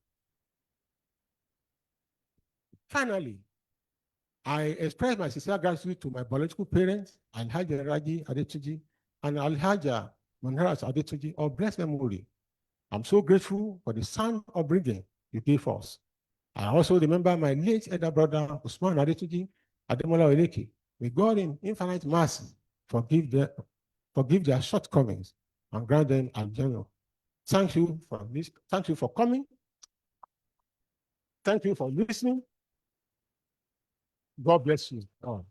Finally, I express my sincere gratitude to my biological parents, Alhaji Raji Adetunji and Alhaja Manharas Adetunji of blessed memory. I'm so grateful for the sound upbringing you gave us. I also remember my late elder brother, Usman Adetunji, Ademola Eleke. May God in infinite mercy forgive their shortcomings and grant them a general. Thank you for this. Thank you for coming. thank you for listening. God bless you. Oh.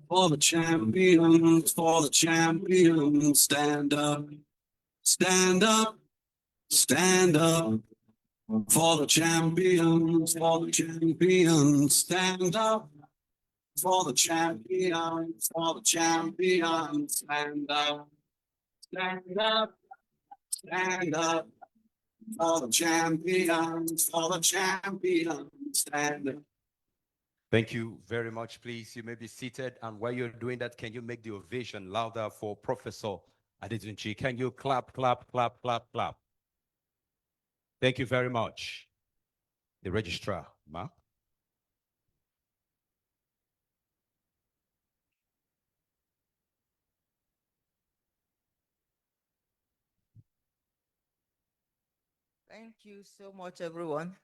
For the champions, for the champions, stand up, stand up, stand up. For the champions, stand up. For the champions, stand up, stand up, stand up. For the champions, stand up. Thank you very much. Please, you may be seated. And while you're doing that, can you make the ovation louder for Professor Adetunji? Can you clap, clap, clap, clap, clap? Thank you very much. The registrar, ma. Thank you so much, everyone.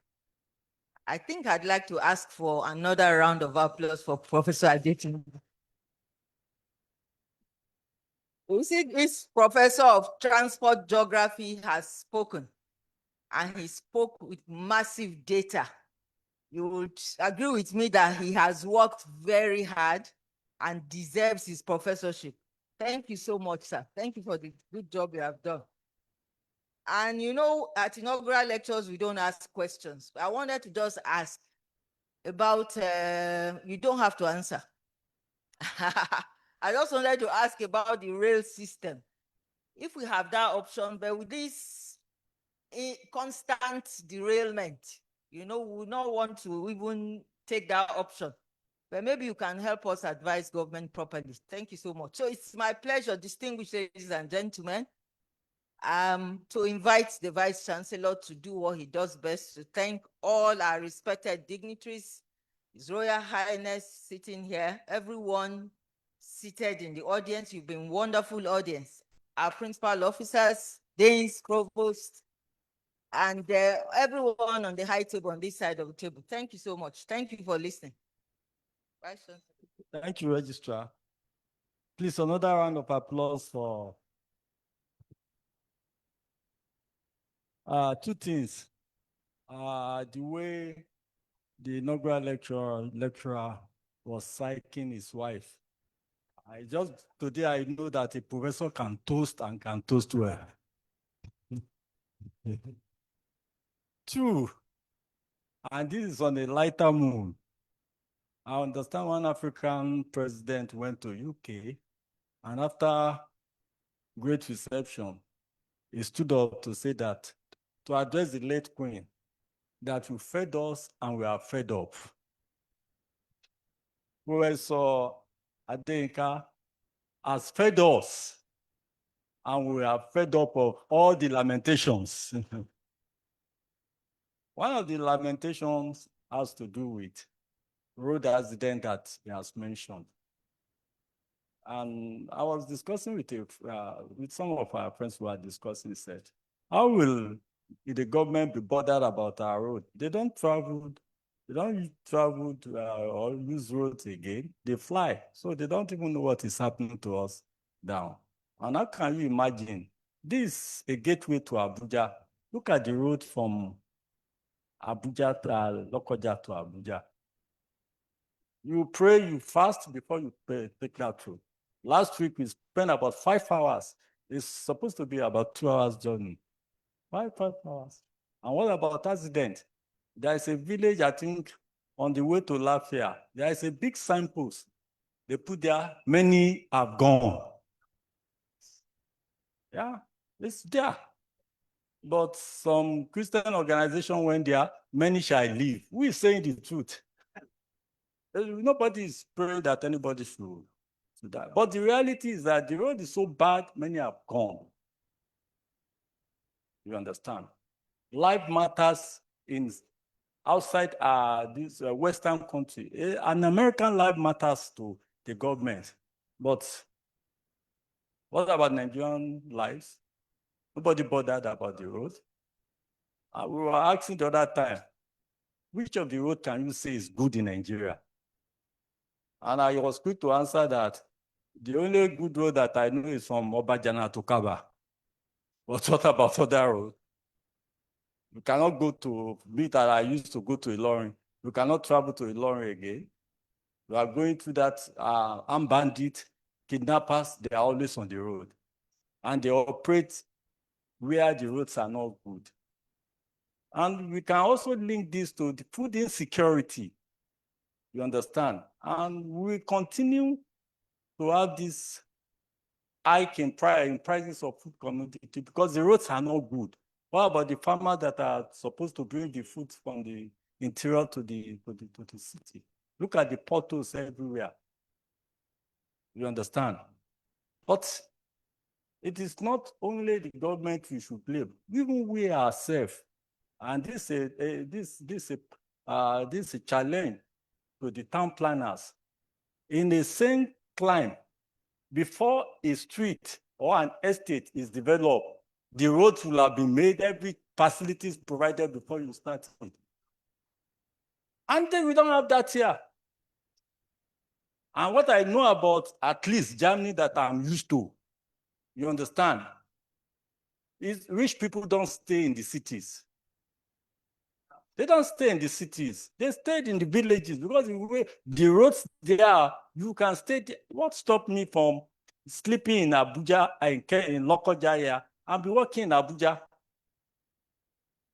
I think I'd like to ask for another round of applause for Professor Adetunji. You see, this professor of transport geography has spoken, and he spoke with massive data. You would agree with me that he has worked very hard and deserves his professorship. Thank you so much, sir. Thank you for the good job you have done. And you know, at inaugural lectures, we don't ask questions. I wanted to just ask about, you don't have to answer. I just wanted to ask about the rail system. If we have that option, but with this constant derailment, you know, we would not want to even take that option. But maybe you can help us advise government properly. Thank you so much. So it's my pleasure, distinguished ladies and gentlemen, to invite the Vice Chancellor to do what he does best, to thank all our respected dignitaries, His Royal Highness sitting here, everyone seated in the audience. You've been wonderful audience. Our principal officers, deans, provost, and everyone on the high table on this side of the table. Thank you so much. Thank you for listening. Vice Chancellor. Thank you, Registrar. Please, another round of applause for two things. The way the inaugural lecturer was psyching his wife. Today I know that a professor can toast and can toast well. Two, and this is on a lighter mood. I understand one African president went to UK, and after great reception, he stood up to say that, to address the late queen, that you fed us and we are fed up. Professor Adeyinka has fed us and we are fed up of all the lamentations. One of the lamentations has to do with road accident that he has mentioned. And I was discussing with some of our friends who are discussing, said, how will the government be bothered about our road? They don't travel or use roads again. They fly. So they don't even know what is happening to us down. And how can you imagine? This is a gateway to Abuja. Look at the road from Abuja to Lokoja to Abuja. You pray, you fast before you take that road. Last week, we spent about 5 hours. It's supposed to be about 2 hours journey. 5 hours. And what about accident? There is a village, I think, on the way to Lafayette. There is a big signpost. They put there, many have gone. Yeah, it's there. But some Christian organization went there, many shall leave. Who is saying the truth? Nobody is praying that anybody should die. But the reality is that the road is so bad, many have gone. You understand? Life matters outside this Western country. An American life matters to the government. But what about Nigerian lives? Nobody bothered about the road. We were asking the other time, which of the road can you say is good in Nigeria? And I was quick to answer that the only good road that I know is from Obajana to Kaba. But what about other roads? We cannot go to me that I used to go to Ilorin. We cannot travel to Ilorin again. We are going through that armed bandit, kidnappers, they are always on the road. And they operate where the roads are not good. And we can also link this to the food insecurity. You understand? And we continue to have this hike in prices of food commodity because the roads are not good. What about the farmers that are supposed to bring the food from the interior to the city? Look at the potholes everywhere. You understand? But it is not only the government we should blame, even we ourselves. And this is a challenge to the town planners. In the same climb, before a street or an estate is developed, the roads will have been made, every facility is provided before you start it. And then we don't have that here. And what I know about at least Germany that I'm used to, you understand, is rich people don't stay in the cities. They don't stay in the cities. They stayed in the villages because the roads there, you can stay there. What stopped me from sleeping in Abuja, in Lokoja here, and be working in Abuja?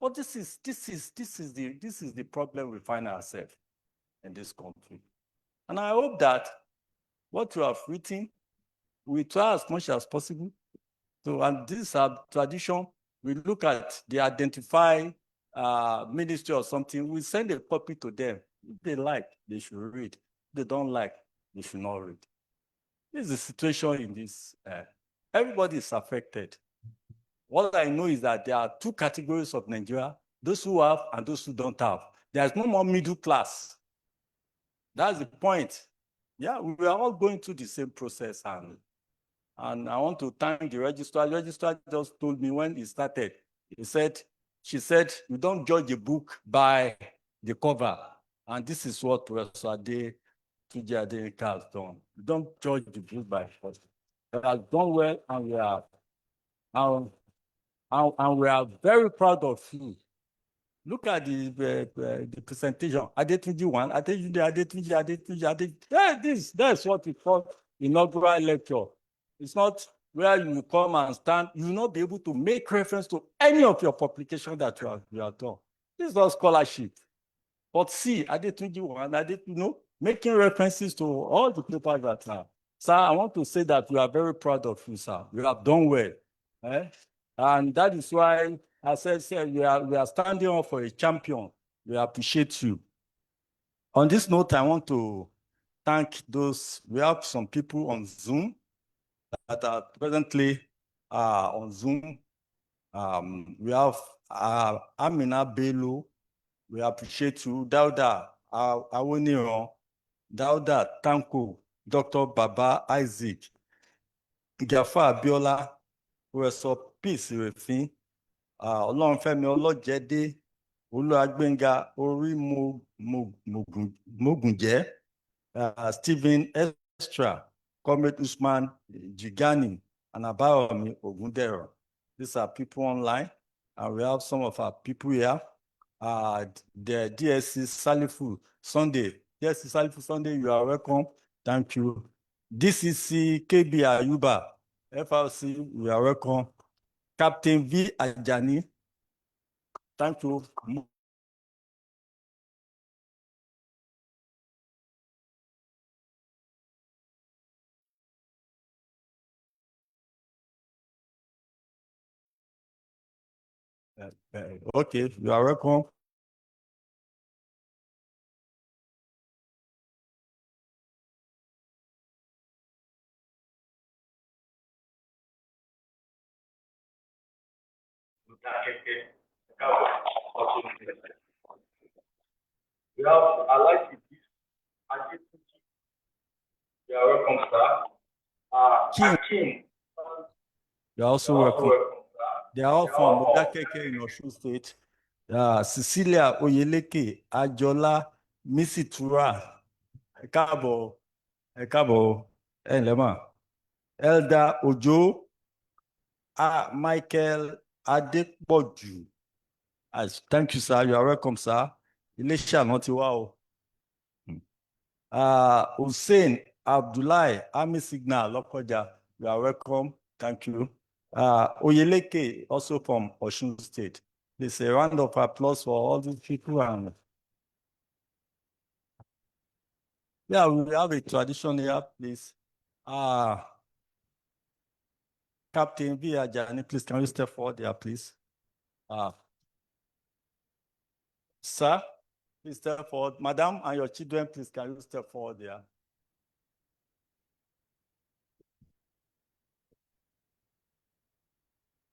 But this is the problem we find ourselves in this country. And I hope that what you have written, we try as much as possible. So, and this is our tradition. We look at the identify ministry or something, we send a copy to them. If they like, they should read. If they don't like, they should not read. This is the situation in this. Everybody is affected. What I know is that there are two categories of Nigeria, those who have and those who don't have. There's no more middle class. That's the point. Yeah, we are all going through the same process. And I want to thank the registrar. The registrar just told me when he started, she said, you don't judge a book by the cover. And this is what Professor Adeyinka has done. You don't judge the book by the cover. He has done well, and we are very proud of you. Look at the presentation. Adetunji one, Adetunji. That's what we call inaugural lecture. It's not where you come and stand. You will not be able to make reference to any of your publications that you have done. This is not scholarship. But see, Adetunji one, making references to all the papers that are. Sir, I want to say that we are very proud of you, sir. You have done well. And that is why I said, we are standing up for a champion. We appreciate you. On this note, I want to thank those. We have some people on Zoom that are presently on Zoom. We have Amina Bello. We appreciate you. Dauda Awoniran, Dauda Tanko, Dr. Baba Isaac, Gafa Abiola, Professor Peace Refin, Ọlọ́runfẹ́mi Ọlọ́jẹ́dé, Olúwagbénga Mogunjẹ́, Stephen Estra, Comrade Usman Jigani, and Abayomi Ogundero. These are people online, and we have some of our people here. The DSC Salifu Sunday. DSC Salifu Sunday, you are welcome. Thank you. DCC KB Ayuba, FRC, you are welcome. Captain V. Ajani, thank you. Okay, you are welcome. We have, I like it. You are welcome, sir. King. You are also welcome. They are all from Modakeke in Osun State. Cecilia Oyeleke, Ajola, Missy Tura, Ekabo, Elder Ojo, Michael Adepoju, Thank you, sir. You are welcome, sir. Ilé-iṣẹ́ àná ti wá o. Hussein Abdullahi, Army Signal, Lokoja. You are welcome. Thank you. Oyeleke, also from Osun State. Please, a round of applause for all these people. And yeah, we have a tradition here, please. Captain V. Ajani, please, can you step forward there, please? Sir, please step forward. Madam and your children, please, can you step forward there?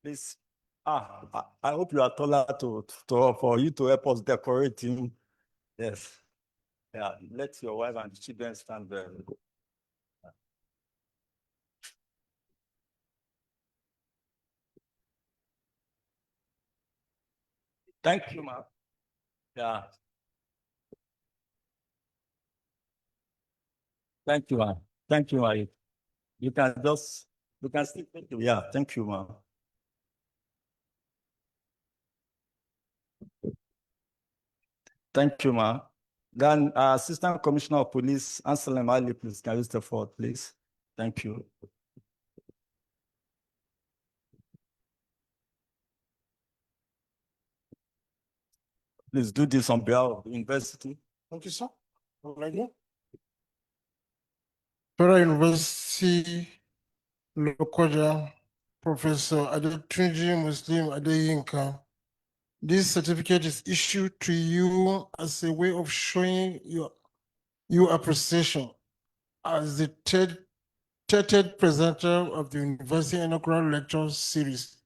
Please. I hope you are taller for you to help us decorate him. Yes. Yeah, let your wife and children stand there. Thank you, ma'am. Yeah. Thank you, ma'am. Thank you, ma'am. You can still thank you. Yeah, thank you, ma'am. Thank you, ma'am. Then Assistant Commissioner of Police, Anselm Ali, please, can you step forward, please? Thank you. Please do this on behalf of the university. Thank you, sir. Federal University, Lokoja, Professor Adetunji Muslim Adeyinka. This certificate is issued to you as a way of showing your appreciation as the 30th presenter of the University Inaugural Lecture Series.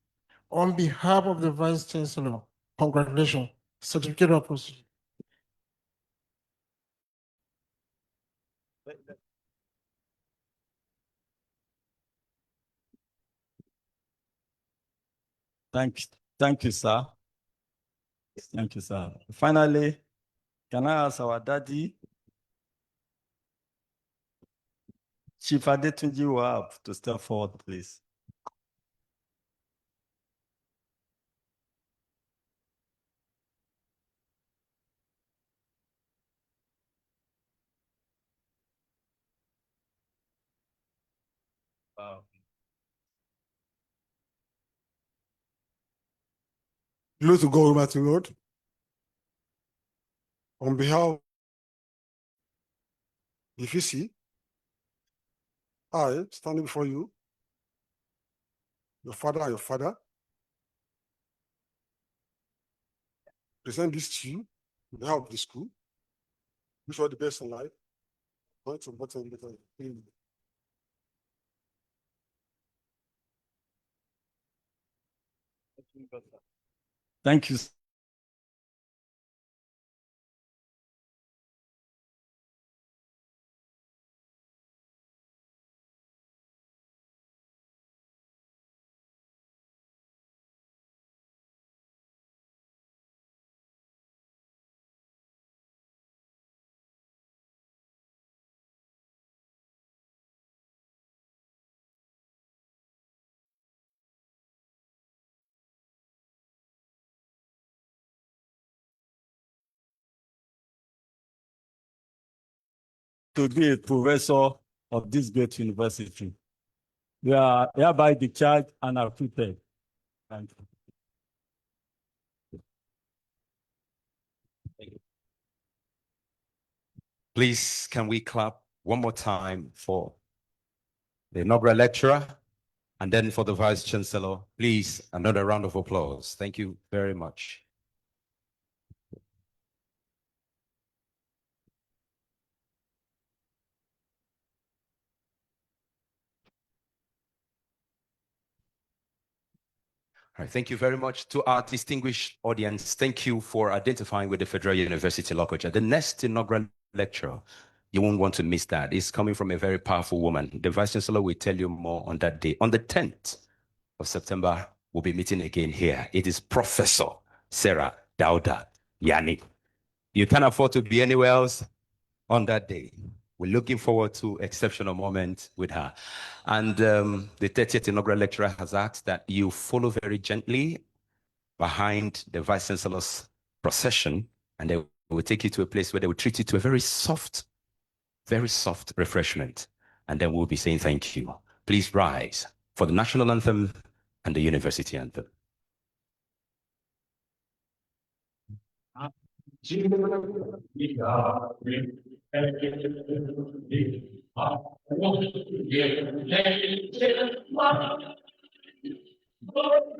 On behalf of the Vice Chancellor, congratulations. Certificate of appreciation. Thank you, sir. Thank you, sir. Finally, can I ask our daddy, Chief Adetunji Wahab, to step forward, please? Wow. Glory to God, Almighty Lord. On behalf of the FUL, I, standing before you, your father, present this to you on behalf of the school. Wish you all the best in life. Thank you. To be a professor of this great university. We are hereby discharged and acquitted. Thank you. Please, can we clap one more time for the inaugural lecturer and then for the Vice Chancellor? Please, another round of applause. Thank you very much. All right, thank you very much to our distinguished audience. Thank you for identifying with the Federal University Lokoja. The next inaugural lecture, you won't want to miss that. It's coming from a very powerful woman. The Vice Chancellor will tell you more on that day. On the 10th of September, we'll be meeting again here. It is Professor Sarah Dauda Yani. You can't afford to be anywhere else on that day. We're looking forward to exceptional moments with her. And the 30th inaugural lecturer has asked that you follow very gently behind the Vice Chancellor's procession, and they will take you to a place where they will treat you to a very soft refreshment. And then we'll be saying thank you. Please rise for the national anthem and the university anthem.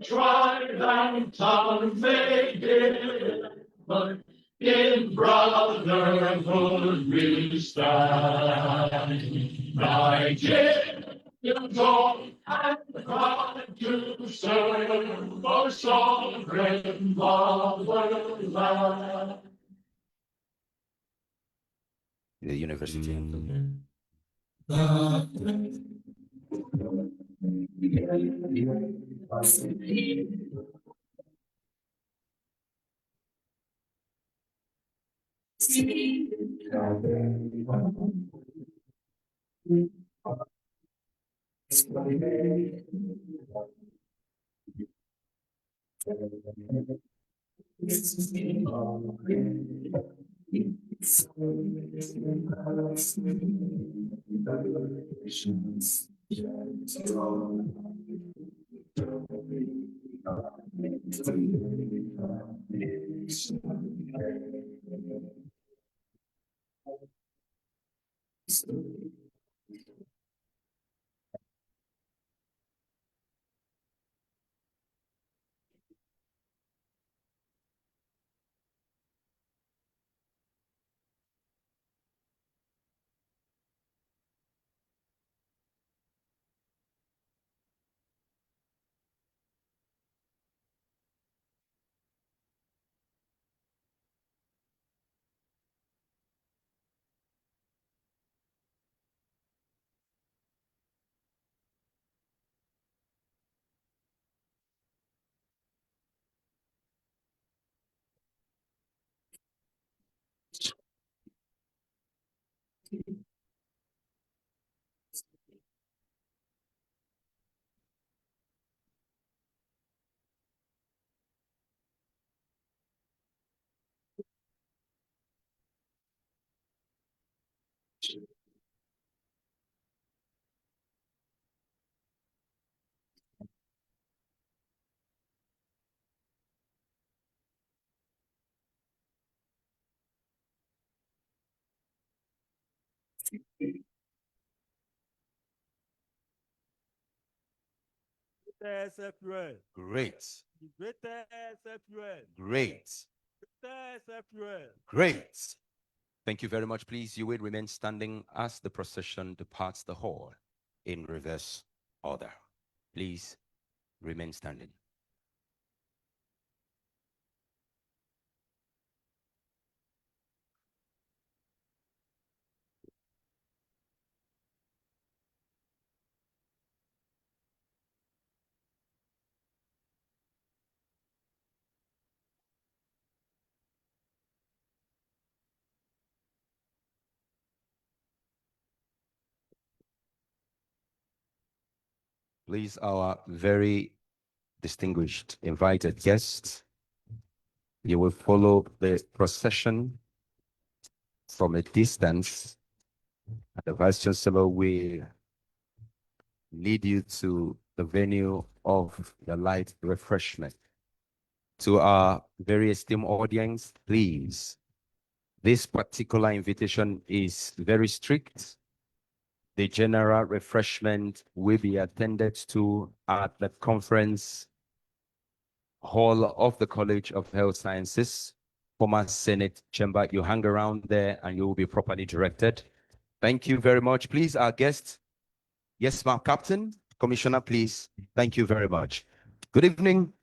Tried and tongue may differ, in brotherhood we stand. Nigerians all and proud to serve our sovereign motherland. The university anthem. FUL. Great. FUL. Great. FUL. Great. Thank you very much. Please, you will remain standing as the procession departs the hall in reverse order. Please remain standing. Please, our very distinguished invited guests, you will follow the procession from a distance. The Vice Chancellor will lead you to the venue of the light refreshment. To our very esteemed audience, please, this particular invitation is very strict. The general refreshment will be attended to at the conference hall of the College of Health Sciences, former Senate chamber. You hang around there and you will be properly directed. Thank you very much. Please, our guest. Yes, ma'am, Captain, Commissioner, please. Thank you very much. Good evening,